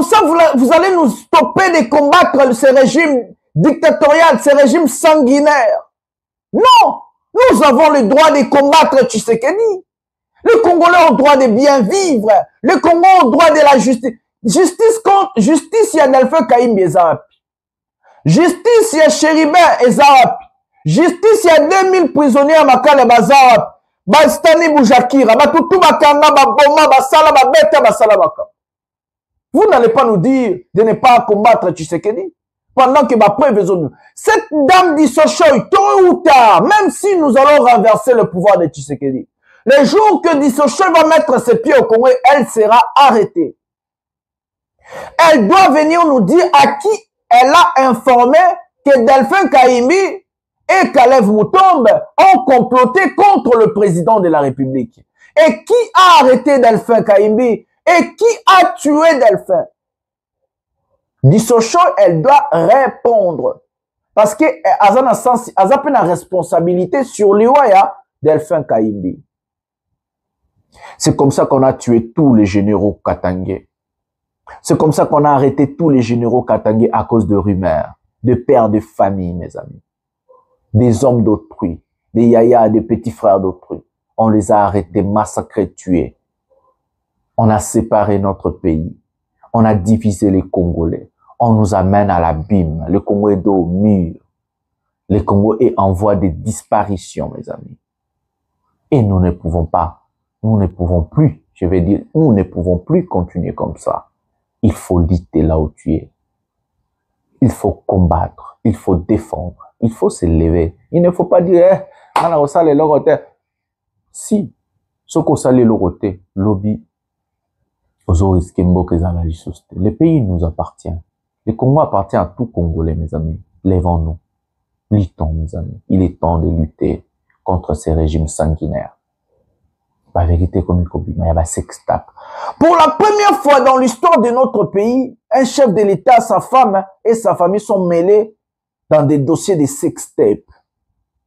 ça vous allez nous stopper de combattre ce régime dictatorial, ce régime sanguinaire. Non, nous avons le droit de combattre Tshisekedi. Les Congolais ont le droit de bien vivre. Les Congolais ont le droit de la justice. Justice, il y a Delphin Kaïmbi et Zarapi. Justice, il y a Chéribin et Zarapi. Justice, il y a 2000 prisonniers à Makale Bazarapi. Bastani Boujakira, Batutu Bakanga, Baboma, Basala, Babeta, Basala Baka. Vous n'allez pas nous dire de ne pas combattre Tshisekedi pendant que ma preuve est nous. Cette dame Dissochoy, tôt ou tard, même si nous allons renverser le pouvoir de Tshisekedi, le jour que Dissochoy va mettre ses pieds au Congo, elle sera arrêtée. Elle doit venir nous dire à qui elle a informé que Delphin Kaïmbi et Kalev Moutombe ont comploté contre le président de la République. Et qui a arrêté Delphin Kaïmbi? Et qui a tué Delphin? Dissochoy, elle doit répondre. Parce que elle a une responsabilité sur l'Iwaya Delphin Kaïmbi. C'est comme ça qu'on a tué tous les généraux katangais. C'est comme ça qu'on a arrêté tous les généraux katangais à cause de rumeurs, de pères de famille, mes amis. Des hommes d'autrui, des yaya, des petits frères d'autrui. On les a arrêtés, massacrés, tués. On a séparé notre pays. On a divisé les Congolais. On nous amène à l'abîme. Le Congo est dos au mur. Le Congo est en voie de disparition, mes amis. Et nous ne pouvons pas, nous ne pouvons plus, je vais dire, nous ne pouvons plus continuer comme ça. Il faut lutter là où tu es. Il faut combattre. Il faut défendre. Il faut se lever. Il ne faut pas dire, si, ce qu'on s'allait le lobby, le pays nous appartient. Le Congo appartient à tout Congolais, mes amis. Lèvons-nous. Luttons, mes amis. Il est temps de lutter contre ces régimes sanguinaires. La vérité, comme il y a sextape. Pour la première fois dans l'histoire de notre pays, un chef de l'État, sa femme et sa famille sont mêlés dans des dossiers de sextape.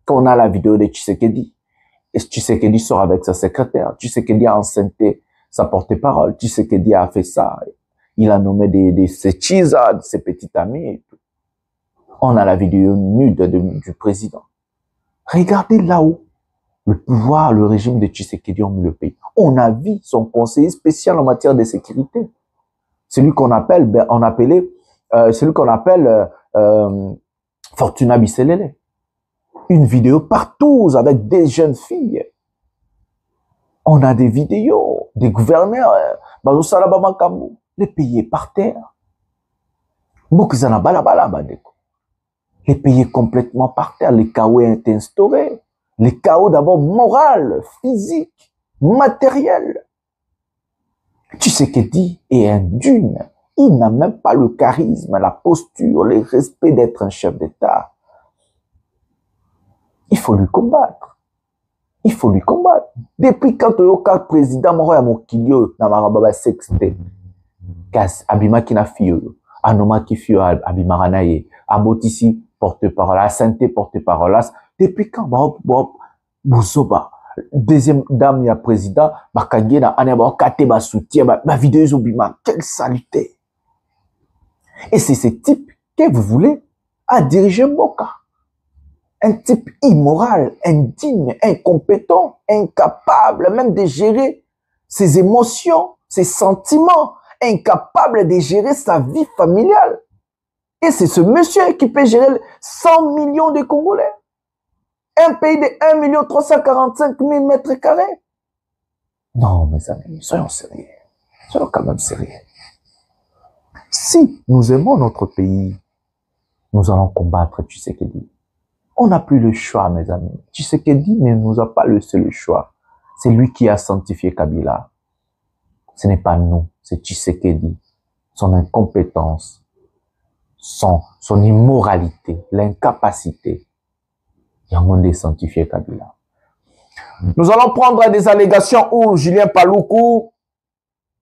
Quand on a la vidéo de Tshisekedi, et Tshisekedi sort avec sa secrétaire, Tshisekedi a enceinté sa porte-parole, Tshisekedi a fait ça. Il a nommé ses cheesas, ses petits amis et tout. On a la vidéo nude du président. Regardez là-haut. Le pouvoir, le régime de Tshisekedi ont mis le pays. On a vu son conseiller spécial en matière de sécurité. Celui qu'on appelle, Fortuna Bisselele. Une vidéo partout avec des jeunes filles. On a des vidéos, des gouverneurs, le pays est par terre. Le pays est complètement par terre. Le chaos est instauré. Le chaos d'abord moral, physique, matériel. Tshisekedi est indigne. Il n'a même pas le charisme, la posture, le respect d'être un chef d'État. Il faut lui combattre. Il faut lui combattre. Depuis quand le président Moro Mokilio na marababa sexte, Abima Kina Fio, Anoma Kifio Abimaranaye, Abotisi porte-parole, Asante porte-parole. Depuis quand Bozoba, deuxième dame, il y a président, Bakangena, Anaba Kate soutien, ma vidéo Zobima, quelle saleté. Et c'est ce type que vous voulez à diriger Mboka. Un type immoral, indigne, incompétent, incapable même de gérer ses émotions, ses sentiments, incapable de gérer sa vie familiale. Et c'est ce monsieur qui peut gérer 100 millions de Congolais. Un pays de 1 345 000 mètres carrés. Non, mes amis, soyons sérieux. Soyons quand même sérieux. Si nous aimons notre pays, nous allons combattre Tshisekedi. On n'a plus le choix, mes amis. Tshisekedi ne nous a pas laissé le choix. C'est lui qui a sanctifié Kabila. Ce n'est pas nous, c'est Tshisekedi. Son incompétence, son immoralité, l'incapacité. Yangondé sanctifié Kabila. Nous allons prendre des allégations où Julien Paluku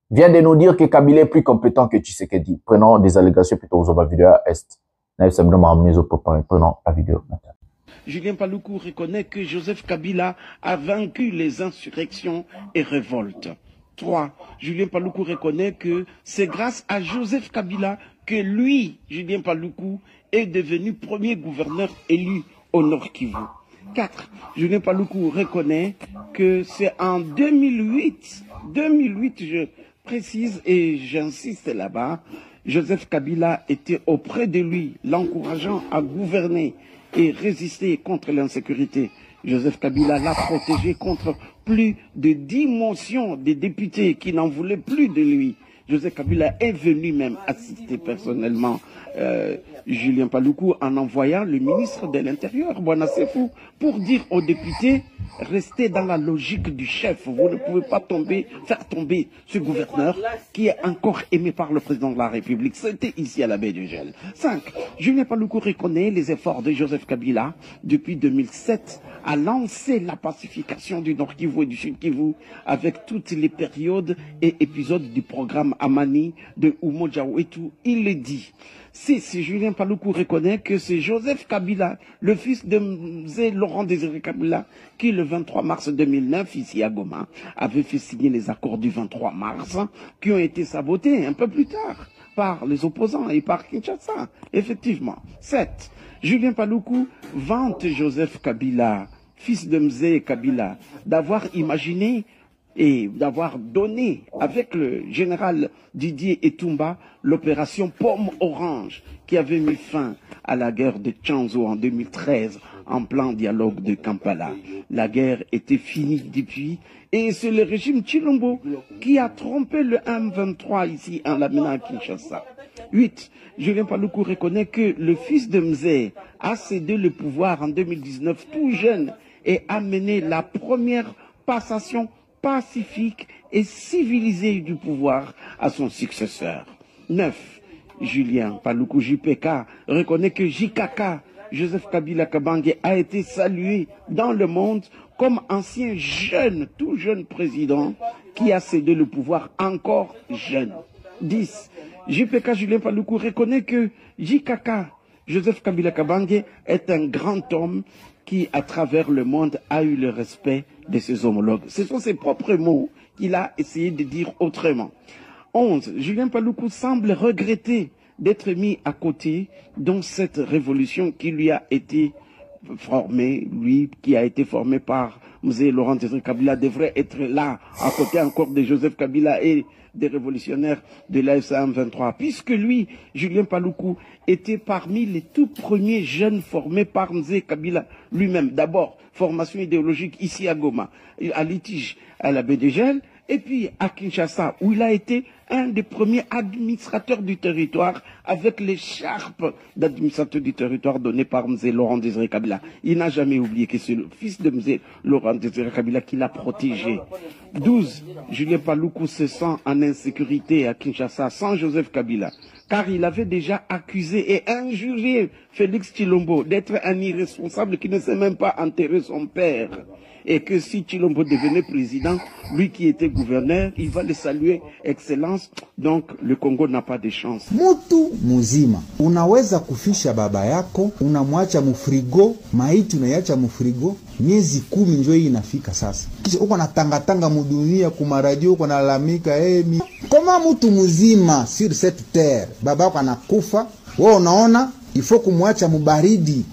vient de nous dire que Kabila est plus compétent que Tshisekedi. Prenons des allégations plutôt aux vidéo Est. Prenons la vidéo maintenant. Julien Paluku reconnaît que Joseph Kabila a vaincu les insurrections et révoltes. 3. Julien Paluku reconnaît que c'est grâce à Joseph Kabila que lui, Julien Paluku, est devenu premier gouverneur élu au Nord Kivu. 4. Julien Paluku reconnaît que c'est en 2008, je précise et j'insiste là-bas, Joseph Kabila était auprès de lui, l'encourageant à gouverner et résister contre l'insécurité. Joseph Kabila l'a protégé contre plus de 10 motions des députés qui n'en voulaient plus de lui. Joseph Kabila est venu même assister personnellement Julien Paluku en envoyant le ministre de l'Intérieur, Bwana Sefou, pour dire aux députés, restez dans la logique du chef. Vous ne pouvez pas faire tomber ce gouverneur qui est encore aimé par le président de la République. C'était ici à la baie du Gel. 5. Julien Paluku reconnaît les efforts de Joseph Kabila depuis 2007 à lancer la pacification du Nord Kivu et du Sud Kivu avec toutes les périodes et épisodes du programme Amani de Umoja Wetu. Il le dit. 6. Julien Paluku reconnaît que c'est Joseph Kabila, le fils de Mzee Laurent Désiré Kabila, qui le 23 mars 2009, ici à Goma, avait fait signer les accords du 23 mars, qui ont été sabotés un peu plus tard par les opposants et par Kinshasa. Effectivement. 7. Julien Paluku vante Joseph Kabila, fils de Mzee Kabila, d'avoir imaginé et d'avoir donné avec le général Didier Etumba l'opération Pomme Orange qui avait mis fin à la guerre de Tchanzo en 2013 en plein dialogue de Kampala. La guerre était finie depuis et c'est le régime Tshilombo qui a trompé le M23 ici en l'amenant à Kinshasa. 8. Julien Paluku reconnaît que le fils de Mzee a cédé le pouvoir en 2019 tout jeune et a mené la première passation pacifique et civilisée du pouvoir à son successeur. 9. Julien Paluku JPK reconnaît que JKK, Joseph Kabila Kabange, a été salué dans le monde comme ancien jeune, tout jeune président qui a cédé le pouvoir encore jeune. 10. JPK Julien Paluku reconnaît que JKK, Joseph Kabila Kabange, est un grand homme qui, à travers le monde, a eu le respect de ses homologues. Ce sont ses propres mots qu'il a essayé de dire autrement. 11. Julien Paluku semble regretter d'être mis à côté dans cette révolution qui lui a été formée, lui qui a été formé par Mzee Laurent Désiré Kabila, devrait être là, à côté encore de Joseph Kabila et des révolutionnaires de l'AFCM 23, puisque lui, Julien Paluku, était parmi les tout premiers jeunes formés par Mzee Kabila lui-même. D'abord, formation idéologique ici à Goma, à Litige, à la baie de Gel, et puis à Kinshasa, où il a été un des premiers administrateurs du territoire avec l'écharpe d'administrateur du territoire donnée par Mzee Laurent Désiré Kabila. Il n'a jamais oublié que c'est le fils de Mzee Laurent Désiré Kabila qui l'a protégé. 12. Julien Paluku se sent en insécurité à Kinshasa sans Joseph Kabila, car il avait déjà accusé et injurié Félix Tshilombo d'être un irresponsable qui ne sait même pas enterrer son père. Et que si Tshilombo devenait président, lui qui était gouverneur, il va le saluer, Excellence. Donc le Congo n'a pas de chance. Mutu muzima unaweza kufisha baba yako, unamwacha mufrigo, maiti unaiacha mufrigo, miezi 10 njo hii inafika sasa. Kisha uko na tanga mudunia kuma radio uko nalalamika kama mtu muzima sur cette terre, baba yako anakufa, wewe unaona ifo kumwacha mubaridi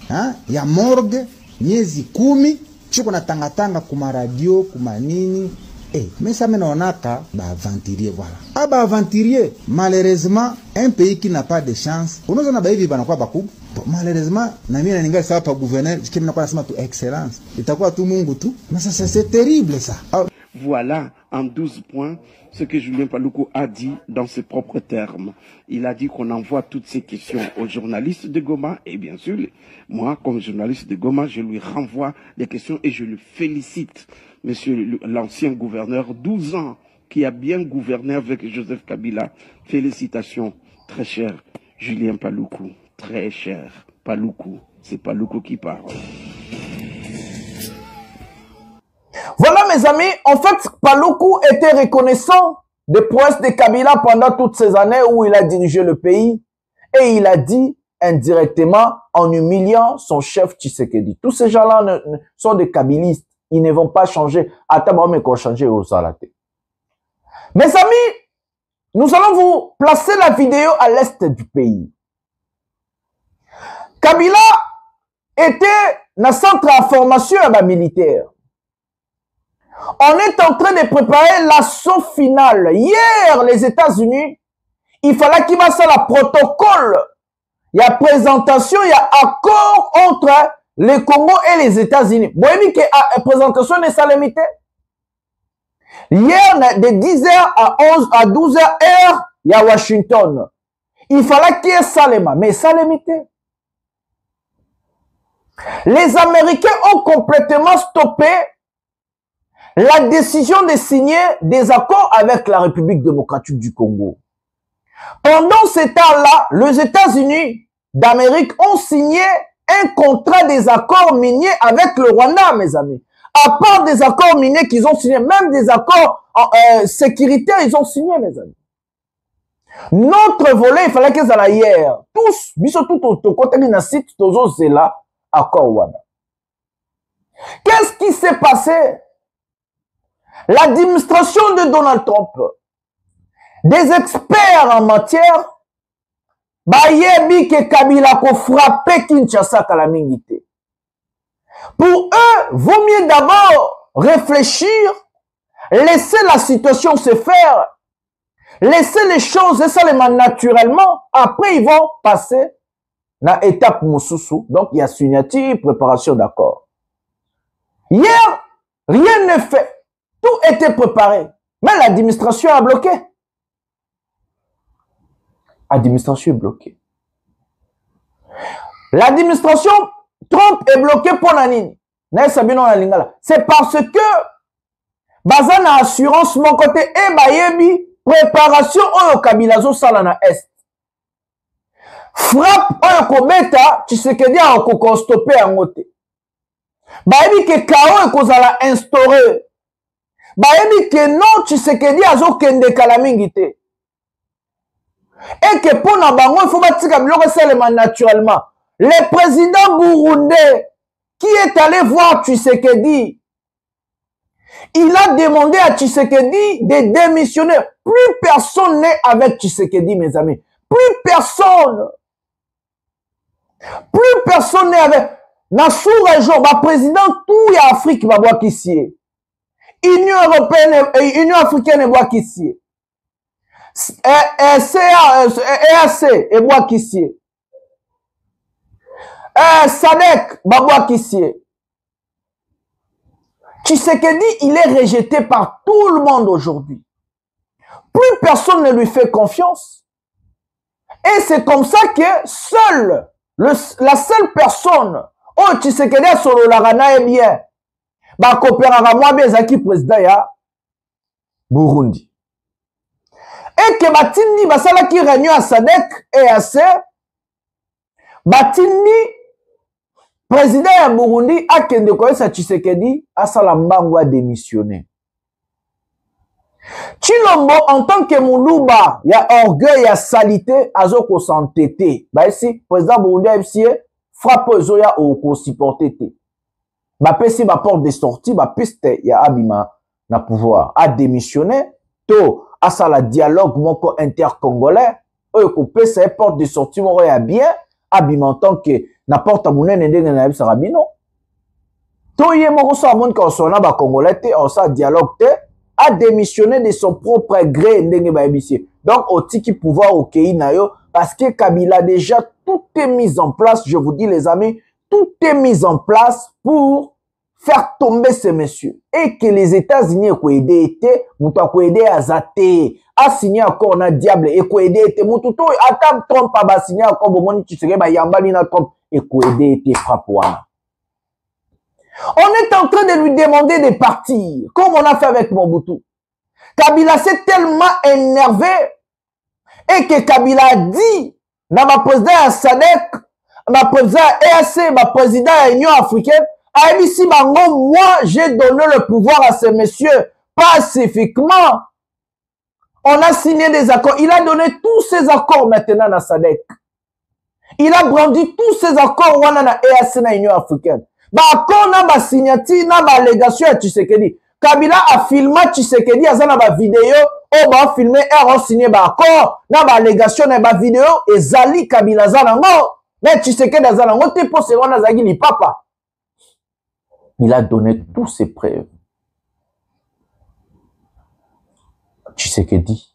ya morgue miezi 10. Chiko na tanga kuma radio kuma nini mais ça menaonaka ba aventurier voilà ba aventurier malheureusement un pays qui n'a pas de chance unaona na baivi banakuwa bakubwa malheureusement na mimi ningali sawa pa gouverneur qui mnakuwa nasema tu excellence itakuwa tu Mungu tu mais ça c'est terrible ça. Voilà en 12 points ce que Julien Paluku a dit dans ses propres termes. Il a dit qu'on envoie toutes ces questions aux journalistes de Goma et bien sûr, moi comme journaliste de Goma, je lui renvoie des questions et je le félicite. Monsieur l'ancien gouverneur, 12 ans, qui a bien gouverné avec Joseph Kabila. Félicitations, très cher Julien Paluku, très cher Paluku. C'est Paluku qui parle. Voilà mes amis, en fait, Paluku était reconnaissant des prouesses de Kabila pendant toutes ces années où il a dirigé le pays. Et il a dit indirectement, en humiliant son chef Tshisekedi. Tous ces gens-là sont des kabilistes. Ils ne vont pas changer. Mes amis, nous allons vous placer la vidéo à l'est du pays. Kabila était dans le centre de formation militaire. On est en train de préparer l'assaut final. Hier, les États-Unis, il fallait qu'il y ait la protocole. Il y a présentation, il y a accord entre le Congo et les États-Unis. Vous voyez que la présentation n'est pas limitée. Hier, de 10h à 12h heure, il y a Washington. Il fallait qu'il y ait Salema, mais ça limité. Les Américains ont complètement stoppé la décision de signer des accords avec la République démocratique du Congo. Pendant ce temps-là, les États-Unis d'Amérique ont signé un contrat des accords miniers avec le Rwanda, mes amis. À part des accords miniers qu'ils ont signés, même des accords sécuritaires, ils ont signé, mes amis. Notre volet, il fallait qu'ils aillent hier. Tous, surtout tout côté de site, tous c'est là, accord Rwanda. Qu'est-ce qui s'est passé? L'administration de Donald Trump, des experts en matière, bayebi que Kabila ko frappé Kinshasa Kalamingité. Pour eux, vaut mieux d'abord réfléchir, laisser la situation se faire, laisser les choses seulement naturellement. Après, ils vont passer dans l'étape Moussousou. Donc, il y a signature, préparation d'accord. Hier, rien n'est fait. Tout était préparé. Mais l'administration a bloqué. L'administration est bloquée. L'administration Trump est bloquée pour la ligne. C'est parce que Bazana assurance mon côté et bayebi préparation au Kabilazo Salana Est. Frappe au Kobeta, tu sais que dia au stopper en côté. Bayebi que Kao est kozala instauré. Bayebi que non, tu sais que dia zo kende kalamingite. Et que pour Nabango, il faut bâtir biloko seulement naturellement. Le président burundais qui est allé voir Tshisekedi, il a demandé à Tshisekedi de démissionner. Plus personne n'est avec Tshisekedi, mes amis. Plus personne. Plus personne n'est avec. Dans la sous-région, le président, tout est Afrique, va voir qu'ici. Union européenne et Union africaine, va voir qu'ici. EAC, et moi qu'ici. Sadek, Babouak Kissie. Tshisekedi, il est rejeté par tout le monde aujourd'hui. Plus personne ne lui fait confiance. Et c'est comme ça que la seule personne, oh Tshisekedi a solo la rana est bien, bah coopérera moi bien Zaki président ya Burundi. Et que Batini, basala qui réunion à Sadek et à C, Batini, président ya Burundi a kende koyesa Tshisekedi a Salambango a démissionné. Chilombo en tant que Moulouba, il y a orgueil, il y a salité, azoko s'entêter. Bah ici, président Burundi FCA frappe Zoya au supporter. Bah pesi ba porte de sortie, bah piste ya Abima na pouvoir a démissionné. To a ça la dialogue moko intercongolais, eux ko pesa porte de sortie moko ya bien, Abima en tant que n'importe à mon ending na bisa rabino. To ye moko so amon ko so na ba congolais te, on sa dialogue te. A démissionné de son propre gré ndenge baebisi. Donc au tiki pouvoir au Kei nayo parce que Kabila déjà tout est mis en place, je vous dis les amis, tout est mis en place pour faire tomber ces messieurs et que les États-Unis ko aider été muto ko aider azate a signé encore na diable et ko aider été muto to ata Trump ba signé encore bomoni tu serais ba yambani na Trump et ko aider été frappe wana. On est en train de lui demander de partir, comme on a fait avec Mobutu. Kabila s'est tellement énervé et que Kabila a dit, dans ma président à SADC, ma président à EAC, ma président à l'Union africaine, a dit si moi j'ai donné le pouvoir à ces messieurs pacifiquement. On a signé des accords. Il a donné tous ces accords maintenant à SADC. Il a brandi tous ces accords dans EAC dans l'Union africaine. Bah, quand on a ma signature, on a ma allégation à Tshisekedi. Kabila a filmé Tshisekedi, a ma vidéo, on va filmer, on a signé ma accord, on a ma allégation, on a ma vidéo, et Zali Kabila Zanango. Mais tu sais que dans un autre poste, papa. Il a donné tous ses preuves. Tu sais que dit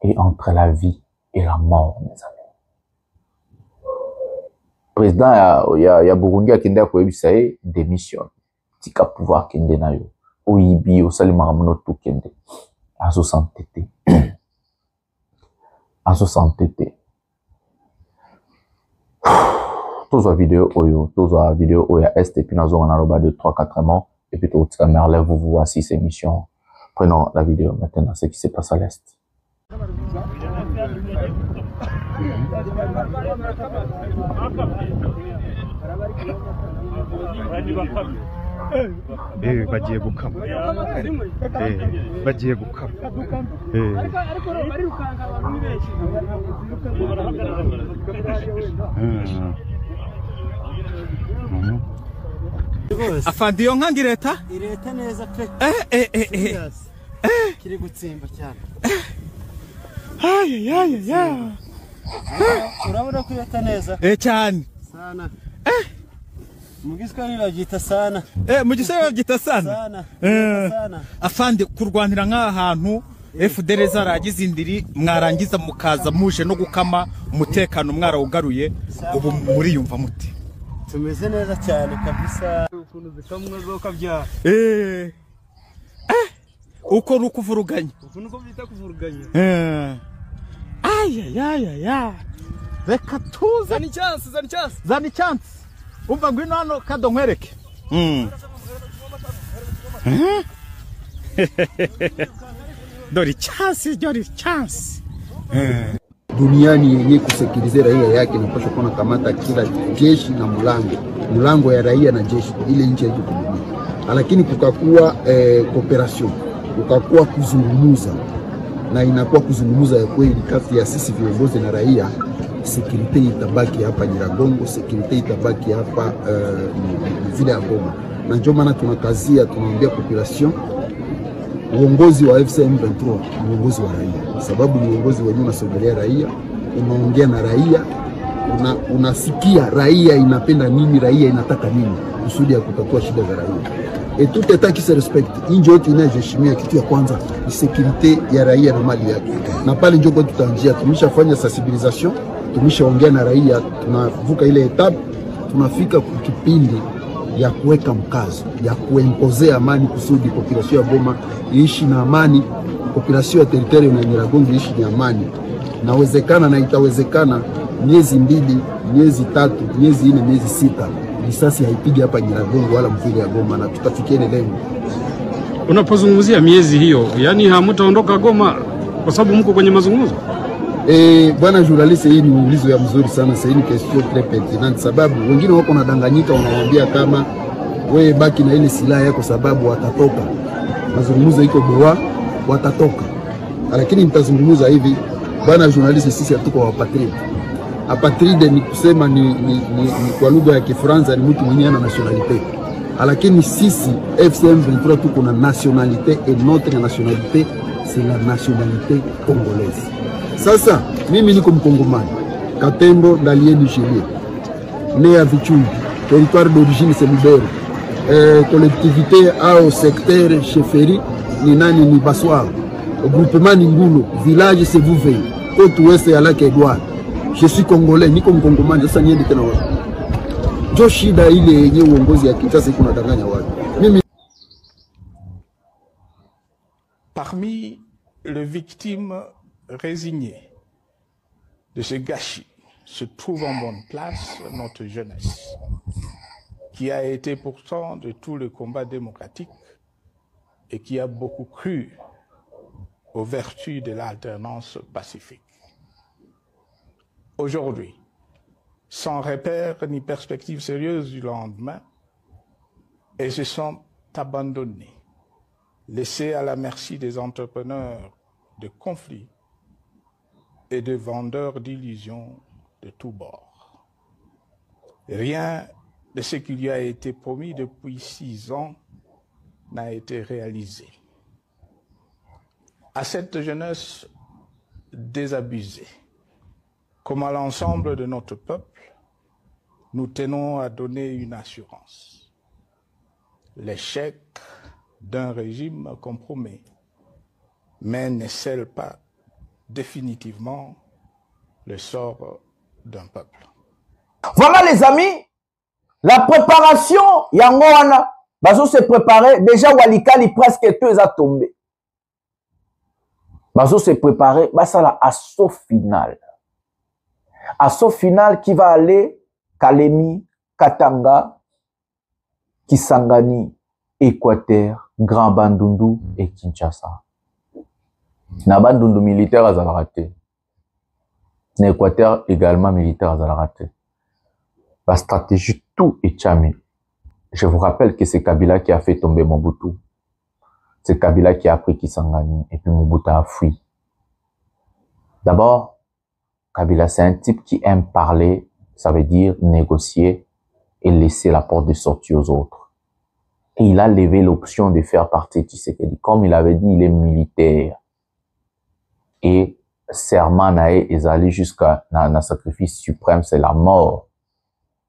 est entre la vie et la mort, mes amis. Président, il y a Burundi qui a démission. Tika pouvoir kende na yo. Oyibi osalima ramno tout kende. Azo s'entêter. Azo s'entêter. Tous les vidéos oya est et puis nous on a roba de 3-4 mois et puis tout ça merle vous voici ces missions. Prenons la vidéo maintenant ce qui se passe à l'est. bagiye gukama bagiye gukama afandi yo nkangi leta ireta neza pe kiri gutsimba cyane urabona ko ireta neza cyane sana mugiswahili bagita sana mugiswahili bagita sana afandi kurwanira nk'ahantu FDL zaragize indiri mwarangiza mukaza muje no gukama umutekano mwarawugaruye ubu muri yumva muti tumeze neza cyane kabisa ukuntu zikamwe zoka bya uko rukuvuruganya ukuntu ko bita kuvuruganya reka tuza zani chance umva ngwino hano kado nkwereke dori chance duniani yenye kusekirize raia yake inapaswa kuwa kamata kila jeshi na mlango ya raia na jeshi ile nchi yetu kudunia, lakini kukakuwa cooperation, kukakuwa kuzungumuza na inakuwa kuzungumuza ya kweli kati ya sisi viongozi na raia. Security itabaki hapa Nyiragongo, security itabaki hapa vile ya Goma, na ndio maana tunakazia, tunaambia population uongozi wa FCM23 ni uongozi wa raia, sababu ni uongozi wenyewe unasogelea raia, unaongea na raia, unasikia raia inapenda nini, raia inataka nini, kusudi ya kutatua shida za raia. Et tout état qui se respecte, inji yote inaheshimia kitu ya kwanza ni security ya raia na mali yake. Na pale ndio kwa tutanjia, tumeshafanya sensibilisation, tumeshaongea na raia, tunavuka ile etape, tunafika kipindi ya kuweka mkazo, ya kuempozea amani kusudi population ya Goma iishi na amani, population ya territory ya Nyiragongo iishi na amani. Nawezekana na itawezekana miezi 2, miezi 3, miezi 4, miezi 6 risasi haipigi hapa Nyiragongo wala mvile ya Goma, na tutafikia ile lengo. Unapozungumzia miezi hiyo, yani hamtaondoka Goma kwa sababu mko kwenye mazungumzo? Bwana journaliste, hii ni ulizo ya mzuri sana. Sasa hii ni question très pertinente, sababu wengine wako nadanganyika, wanawaambia kama wewe baki na ile silaha yako sababu watatoka. Mazungumzo iko boa, watatoka. Lakini mtazungumza hivi, bwana journaliste, sisi hatuko wapatride. Apatride ni kusema ni kwa lugha ya Kifaransa ni mtu mwenye ana nationalité. Lakini sisi FCM23 tuko na nationalité, et notre nationalité c'est la nationalité congolaise. Sasa mimi niko Mkongomani, Katembo Dalie du Chili, né à Vichumbi, territoire d'origine c'est Lubero, collectivité au secteur chefferie ni nani, ni Baswao, groupement ni Ngulo, village c'est Vouvey, côte ouest ya Lac Edouard. Je suis congolais, niko Mkongomani. Sasa niende tena wapi? Jo shida ile yenye uongozi ya Kinshasa iko nadanganya watu. Mimi parmi les victimes résignées de ce gâchis se trouve en bonne place notre jeunesse, qui a été pourtant de tout le combat démocratique et qui a beaucoup cru aux vertus de l'alternance pacifique. Aujourd'hui, sans repère ni perspective sérieuse du lendemain, ils se sont abandonnés, laissés à la merci des entrepreneurs de conflits et de vendeurs d'illusions de tous bords. Rien de ce qui lui a été promis depuis 6 ans n'a été réalisé. À cette jeunesse désabusée, comme à l'ensemble de notre peuple, nous tenons à donner une assurance. L'échec d'un régime compromet, mais ne scelle pas définitivement le sort d'un peuple. Voilà les amis, la préparation, Yangoana, Bazo se préparer, déjà Walikali presque tout est tombé. Bazo se préparer, ça la assaut final. Assaut final qui va aller Kalemi, Katanga, Kisangani, Équateur, Grand Bandundu et Kinshasa. Na Bandundu militaire à Zalaraté. Na Équateur également militaire à Zalaraté. La stratégie, tout est chamé. Je vous rappelle que c'est Kabila qui a fait tomber Mobutu. C'est Kabila qui a pris Kisangani et puis Mobutu a fui. D'abord, Kabila, c'est un type qui aime parler, ça veut dire négocier et laisser la porte de sortie aux autres. Et il a levé l'option de faire partie de Tshisekedi. Comme il avait dit, il est militaire. Et serment nae est allé jusqu'à un sacrifice suprême, c'est la mort.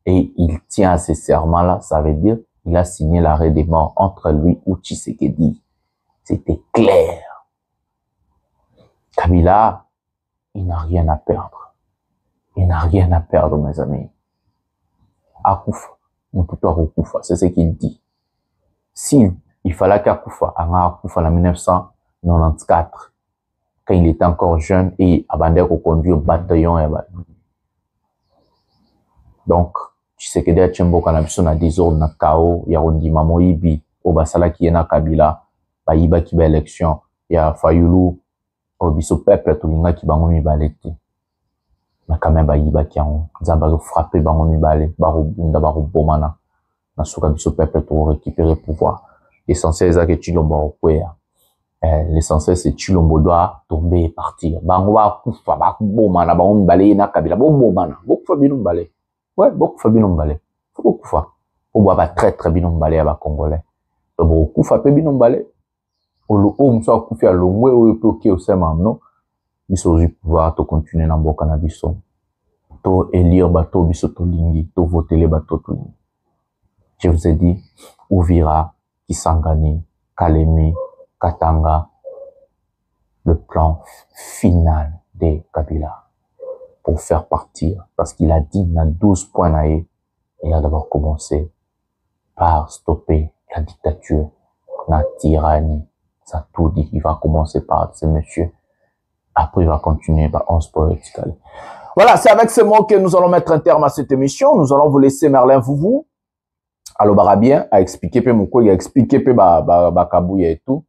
Et il tient à ces serments-là, ça veut dire il a signé l'arrêt des morts entre lui ou Tshisekedi. C'était clair. Kabila, il n'a rien à perdre. Il n'a rien à perdre, mes amis. Akufa, Akufa, c'est ce qu'il dit. S'il fallait qu'Akufa, Akufa en 1994, quand il était encore jeune et abandonné au conduit au bataillon. Donc, tu sais que des Tchembo Kanabiso na désordre na Kao, ya Rondima Moibi, Obasala qui est na Kabila, Baïba qui va élection, ya Fayulu, Obiso peuple, tout le monde qui va en balete. Mais quand même, Baïba qui a Zambaro frappé, Baromi Balé, Barobunda, Barobomana, na Souka Biso peuple pour récupérer le pouvoir. L'essentiel, c'est que tu l'as l'essentiel, c'est que tu dois tomber et partir. Bangoa, Koufa, Barobomana, Baromi Balé, na Kabila, Bomana, beaucoup de binum balé. Ouais, beaucoup de binum balé. Faut beaucoup de fois. Faut boire très très binum balé à la Congolais. Beaucoup de peu binum balé. Au mso koufi à l'omwe ou peut qu'il au sein non. Biso ji pouvoir to continuer dans bon cannabis. To élire bateau biso to lingi, to voter les bateaux to lingi. Je vous ai dit, Ouvira, Kisangani, Kalemi, Katanga, le plan final de Kabila pour faire partir, parce qu'il a dit dans 12 points naïe, il a d'abord commencé par stopper la dictature, la tyrannie. Ça tout dit, il va commencer par ce monsieur. Après, il va continuer par 11 points verticales. Voilà, c'est avec ces mots que nous allons mettre un terme à cette émission. Nous allons vous laisser Merlin Foufou. Allo Barabien a expliqué Mouko, il a expliqué Bakabouya et tout.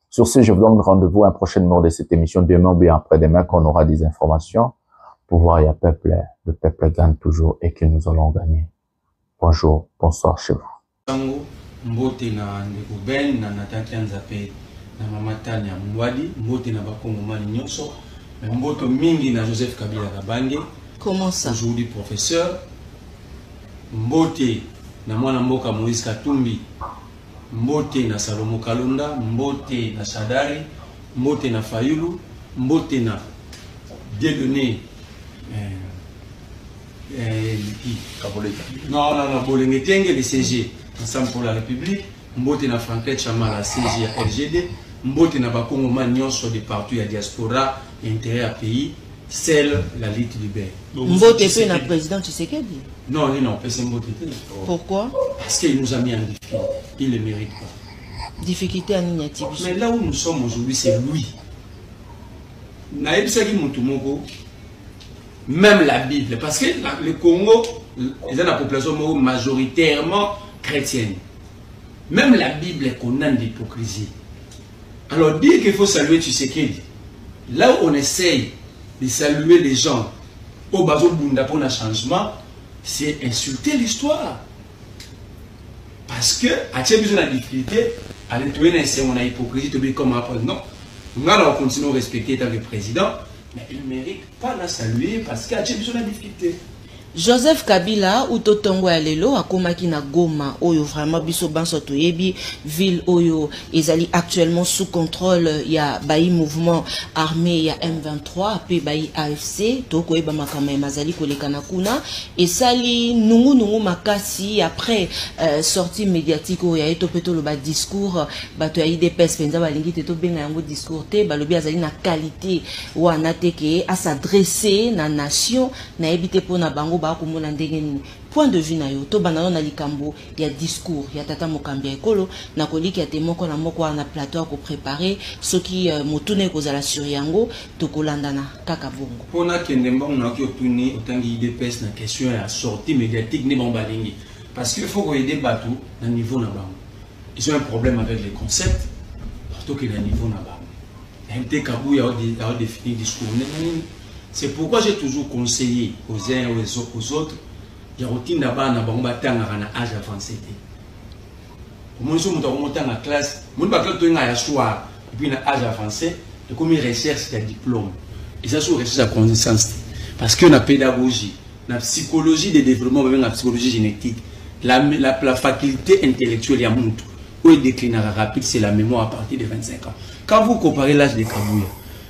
Sur ce, je vous donne rendez-vous à un prochain numéro de cette émission demain ou bien après-demain quand on aura des informations pour voir il y a peuple, le peuple gagne toujours et que nous allons gagner. Bonjour, bonsoir chez vous. Mbote na ndeko Ben na Nataki Nzape na Mama Tania Mwadi, mbote na bakongomani nyonso, mais mbote mingi na Joseph Kabila Kabange. Comment ça? Aujourd'hui professeur. Mbote na mwana mboka Moïse Katumbi, mbote na Salomo Kalonda, mbote na Sadari, mbote na Fayulu, mbote na Dieudonné non, Bolengetienge, le CG, Ensemble pour la République, mbote na Franklin Chama, la CG à LGD, mbote na Bakongoma nyonso de partout ya diaspora, intérêt à pays, celle la lutte libère. Mbote est un président Tshisekedi? Non, c'est Mbote. Pourquoi? Parce qu'il nous a mis en difficulté. Il ne le mérite pas. Difficulté à Nignati. Mais là où nous sommes aujourd'hui, c'est lui. Naïbsaki Moutoumoko, même la Bible, parce que le Congo, ils ont la population majoritairement chrétienne. Même la Bible condamne l'hypocrisie. Alors dire qu'il faut saluer Tshisekedi, là où on essaye de saluer les gens au bazo bunda pour un changement, c'est insulter l'histoire. Parce que, à tiens besoin de la difficulté, à l'intérieur, on a hypocrisie, tu comme après, non. Nous allons continuer à respecter le président, mais il ne mérite pas la saluer parce qu'il a besoin de la difficulté. Joseph Kabila ou Totongo ya lelo akomaki na Goma oyo vraiment biso banso toyebi ville oyo ezali actuellement sous contrôle ya bayi mouvement armé ya M23 pe bayi AFC toko eba makama mazali kolekana kuna esali nungu makasi après sortie médiatique oyo ya etopeto lo ba discours bato ya IDPS penza balingi te to benga yango discours te balobi azali na qualité wana teke à s'adresser na nation na ebite pona bango komona ndenge nini point de vue na yo to banano na likambo ya discours ya tata mokambi ekolo na koliki ya temoko na moko na plateau ko préparer soki motune kozala sur yango to kolandana kaka bongo pona kende mbongo na ki otuni otangi IDPS na question ya sortie médiatique ne bombalingi parce que faut aider batou na niveau na bango ils ont un problème avec les concepts plutôt que le niveau na bango MT Kabuya a défini discours. C'est pourquoi j'ai toujours conseillé aux uns et aux autres, il y a routine d'abord na bango batanga na âge avancé. Au moins si on monte en classe, mon bac to nga ya soir et puis na âge avancé, de comme recherche de diplôme. Et ça sur recherche de connaissance parce que la pédagogie, la psychologie de développement, la psychologie génétique, la faculté intellectuelle ya muntu où il décline rapide, c'est la mémoire à partir de 25 ans. Quand vous comparez l'âge de Kabuya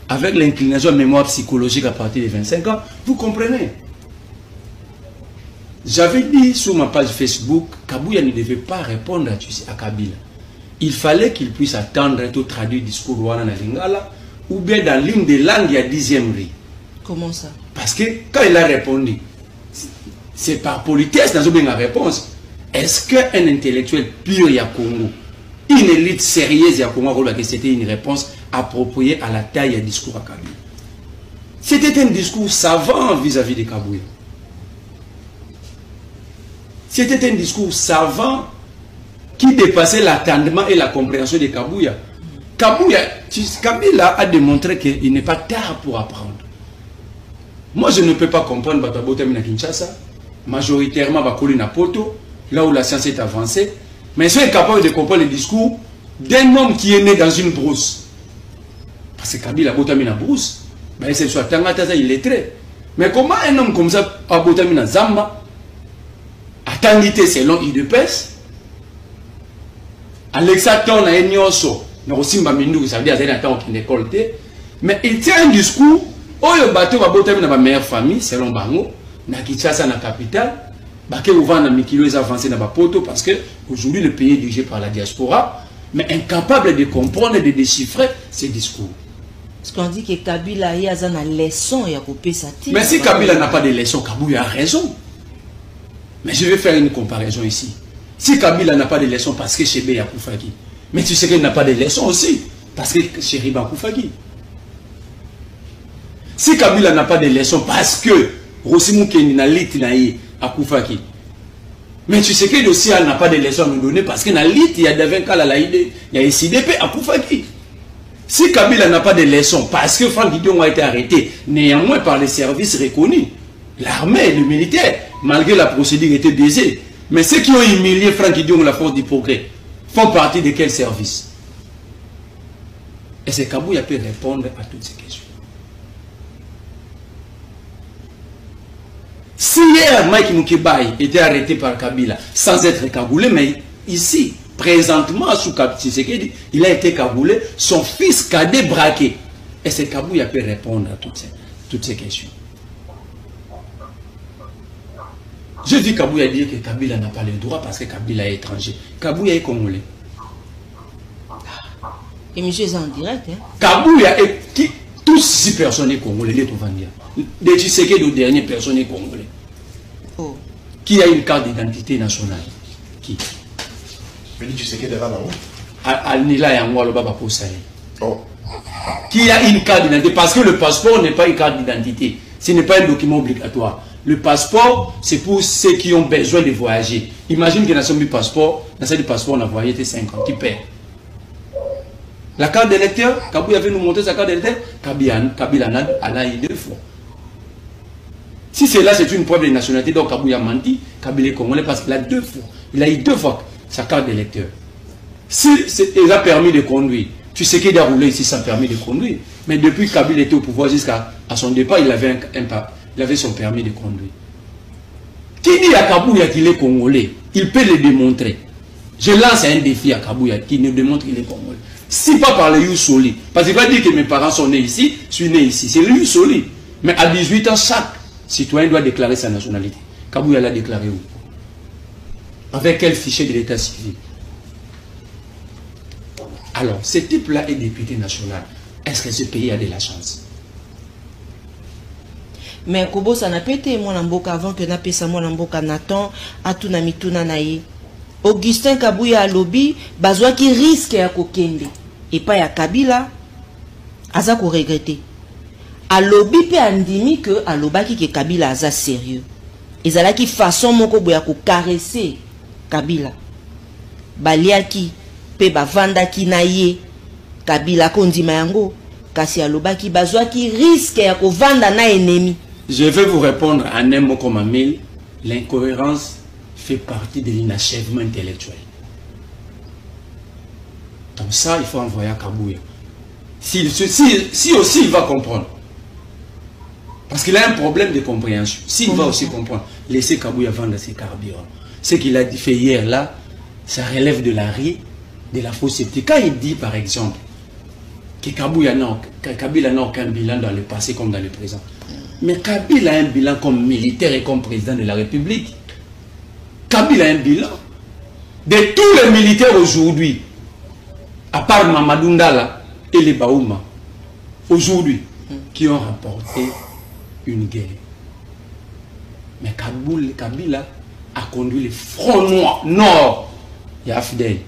avec l'inclination mémoire psychologique à partir de 25 ans, vous comprenez. J'avais dit sur ma page Facebook, Kabuya ne devait pas répondre à Kabila. Il fallait qu'il puisse attendre et traduire le discours de Wana Lingala ou bien dans l'une des langues, il y a 10e riz. Comment ça? Parce que quand il a répondu, c'est par politesse dans une réponse. Est-ce qu'un intellectuel pur ya Congo, une élite sérieuse ya Congo, c'était une réponse appropriée à la taille et au discours à Kabila? C'était un discours savant vis-à-vis de Kabuya. C'était un discours savant qui dépassait l'attendement et la compréhension de Kabuya. Kabila a démontré qu'il n'est pas tard pour apprendre. Moi, je ne peux pas comprendre Batabota Mina Kinshasa, majoritairement Bakoli Napoto, là où la science est avancée, mais je suis capable de comprendre le discours d'un homme qui est né dans une brousse. Parce que Kabila a botamé dans brousse, ben c'est soit Tangataza il est très. Mais comment un homme comme ça a botamé dans Zamba, a tangité selon IDPS, Alexa Ton a Enyoso, n'a aussi Mbamindou, ça veut dire qu'il a une école, mais il tient un discours, Oyo bateau va botamé dans ma meilleure famille, selon Bango, na Kinshasa, na capitale. Baké ouvant na Mikilo est avancé dans Bapoto parce que aujourd'hui le pays est dirigé par la diaspora, mais incapable de comprendre et de déchiffrer ces discours. Parce qu'on dit que Kabila a une leçon et a coupé sa tête. Mais si Kabila n'a pas de leçon, Kabuya a raison. Mais je vais faire une comparaison ici. Si Kabila n'a pas de leçon parce que Chebe a Koufaki, mais tu sais qu'il n'a pas de leçon aussi parce que Cheriba a Koufaki. Si Kabila n'a pas de leçon parce que Rosimou Keni n'a lit naïe à Koufaki. Mais tu sais que le dossier n'a pas de leçons à nous donner parce qu'il y a lit, il y a des cas à l'AID, il y a SIDP à Koufaki. Si Kabila n'a pas de leçons parce que Franck Guidon a été arrêté, néanmoins par les services reconnus, l'armée, le militaire, malgré la procédure était biaisée, mais ceux qui ont humilié Franck Guidon, la force du progrès, font partie de quel service? Et c'est Kabuya peut répondre à toutes ces questions. Si hier Mike Mukibai était arrêté par Kabila sans être cagoulé, mais ici, présentement, sous Tshisekedi, il a été cagoulé, son fils cadet braqué. Et c'est Kabuya peut répondre à toutes ces questions. Je dis Kabuya dire que Kabila n'a pas le droit parce que Kabila est étranger. Kabuya est congolais. Et monsieur est en direct. Hein? Kabuya est qui? Tous 6 personnes sont congolais, les Touvandia. De Tshisekedi aux dernières personnes sont congolais. Oh. Qui a une carte d'identité nationale? Qui? Mais Tshisekedi est là, non? Al-Nila et Angoua, le Baba Poussaï. Oh. Qui a une carte d'identité? Parce que le passeport n'est pas une carte d'identité. Ce n'est pas un document obligatoire. Le passeport, c'est pour ceux qui ont besoin de voyager. Imagine que dans ce passeport, on a voyagé 5 ans, qui perd. La carte d'électeur, Kabila avait nous montrer sa carte d'électeur, Kabila a eu 2 fois. Si c'est là, c'est une preuve de nationalité, donc Kabila a menti, Kabila est congolais parce qu'il a 2 fois. Il a eu 2 fois sa carte d'électeur. Si il a permis de conduire, tu sais qu'il a roulé ici sans permis de conduire. Mais depuis que Kabila était au pouvoir jusqu'à son départ, il avait son permis de conduire. Qui dit à Kabouya qu'il est congolais, il peut le démontrer. Je lance un défi à Kabouya qui nous démontre qu'il est congolais. Si pas par le Yousoli, parce qu'il va dire que mes parents sont nés ici, je suis né ici, c'est le Yousoli. Mais à 18 ans, chaque citoyen doit déclarer sa nationalité. Kabouya l'a déclaré où? Avec quel fichier de l'état civil? Alors, ce type-là est député national. Est-ce que ce pays a de la chance? Mais Kobo, ça n'a pas été mon amboka avant que n'a pas ça mon amboka Nathan, Atuna Mituna Naye. Augustin Kabouya a lobby, Bazwa qui risque à kokende. Et pas à Kabila, Aza ko regretter. A lobby pe andimi que a lobaki que Kabila Aza sérieux. Et ala qui façon moko boya ko caresser Kabila. Baliaki pe bavanda ki naye Kabila kondima yango kasi a lobaki Bazwa qui risque à ko vanda na ennemi. Je vais vous répondre en un mot comme un mille. L'incohérence fait partie de l'inachèvement intellectuel. Donc ça, il faut envoyer à Kabouya. Si aussi il va comprendre. Parce qu'il a un problème de compréhension. S'il va aussi comprendre, laissez Kabouya vendre ses carburants. Ce qu'il a fait hier là, ça relève de la rue, de la fausseté. Quand il dit par exemple que Kabila n'a aucun bilan dans le passé comme dans le présent. Mais Kabila a un bilan comme militaire et comme président de la République. Kabila a un bilan. De tous les militaires aujourd'hui, à part Mamadou Ndala et les Baouma, aujourd'hui, qui ont remporté une guerre. Mais Kabila a conduit le front nord. Il y a Fidel.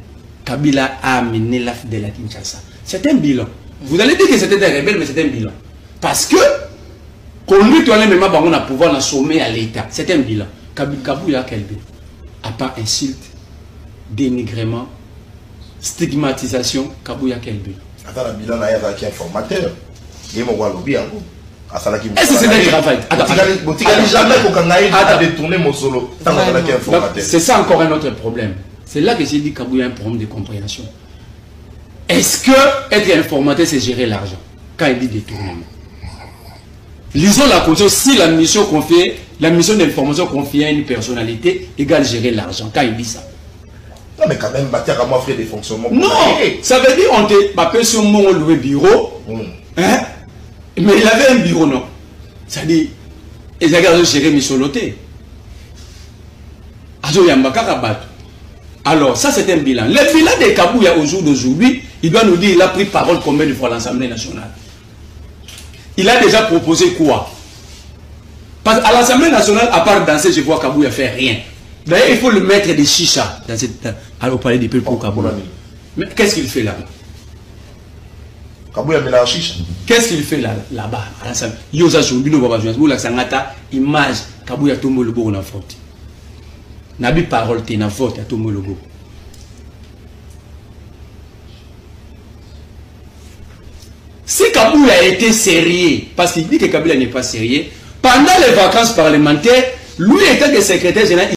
Kabila a amené la Fidel à Kinshasa. C'est un bilan. Vous allez dire que c'était un rebelle, mais c'est un bilan. Parce que, conduit toi même on a pouvoir la sommer à l'État. C'est un bilan. Kabila a quel bilan? À part insulte, dénigrement, stigmatisation, Kabouya quel bilan? Attends, le bilan n'a qui est informateur. Il m'a lobby. Est-ce que c'est un travail? C'est ça encore un autre problème. C'est là que j'ai dit Kabouya a un problème de compréhension. Est-ce que être informateur, c'est gérer l'argent? Quand il dit détournement. Lisons la condition, si la mission confiée, la mission d'information confiée à une personnalité égale gérer l'argent. Quand il dit ça. Non, mais quand même, bâtir à moi faire des fonctionnements. Non, ça veut dire on te appelle sur mon loué bureau. Hein? Mais il avait un bureau, non? C'est-à-dire, il a gardé gérer Micholoté. Alors, ça c'est un bilan. Le bilan de Kabouya au jour d'aujourd'hui, il doit nous dire, il a pris parole combien de fois à l'Assemblée nationale. Il a déjà proposé quoi? Parce qu'à l'Assemblée nationale, à part danser, je vois Kabouya faire rien. D'ailleurs, il faut le mettre des chichas dans cette, au palais des peuples pour Kabouya. Mais qu'est-ce qu'il fait là-bas? Kabouya met la chicha. Qu'est-ce qu'il fait là-bas à l'Assemblée? Yosa Choubino Babajouas, la Sangata, image, Kabouya tombe le beau, on a voté. Nabi parole, tu n'as voté à tombe le beau. Si Kabouya a été sérieux, parce qu'il dit que Kabila n'est pas sérieux, pendant les vacances parlementaires, lui étant que secrétaire général,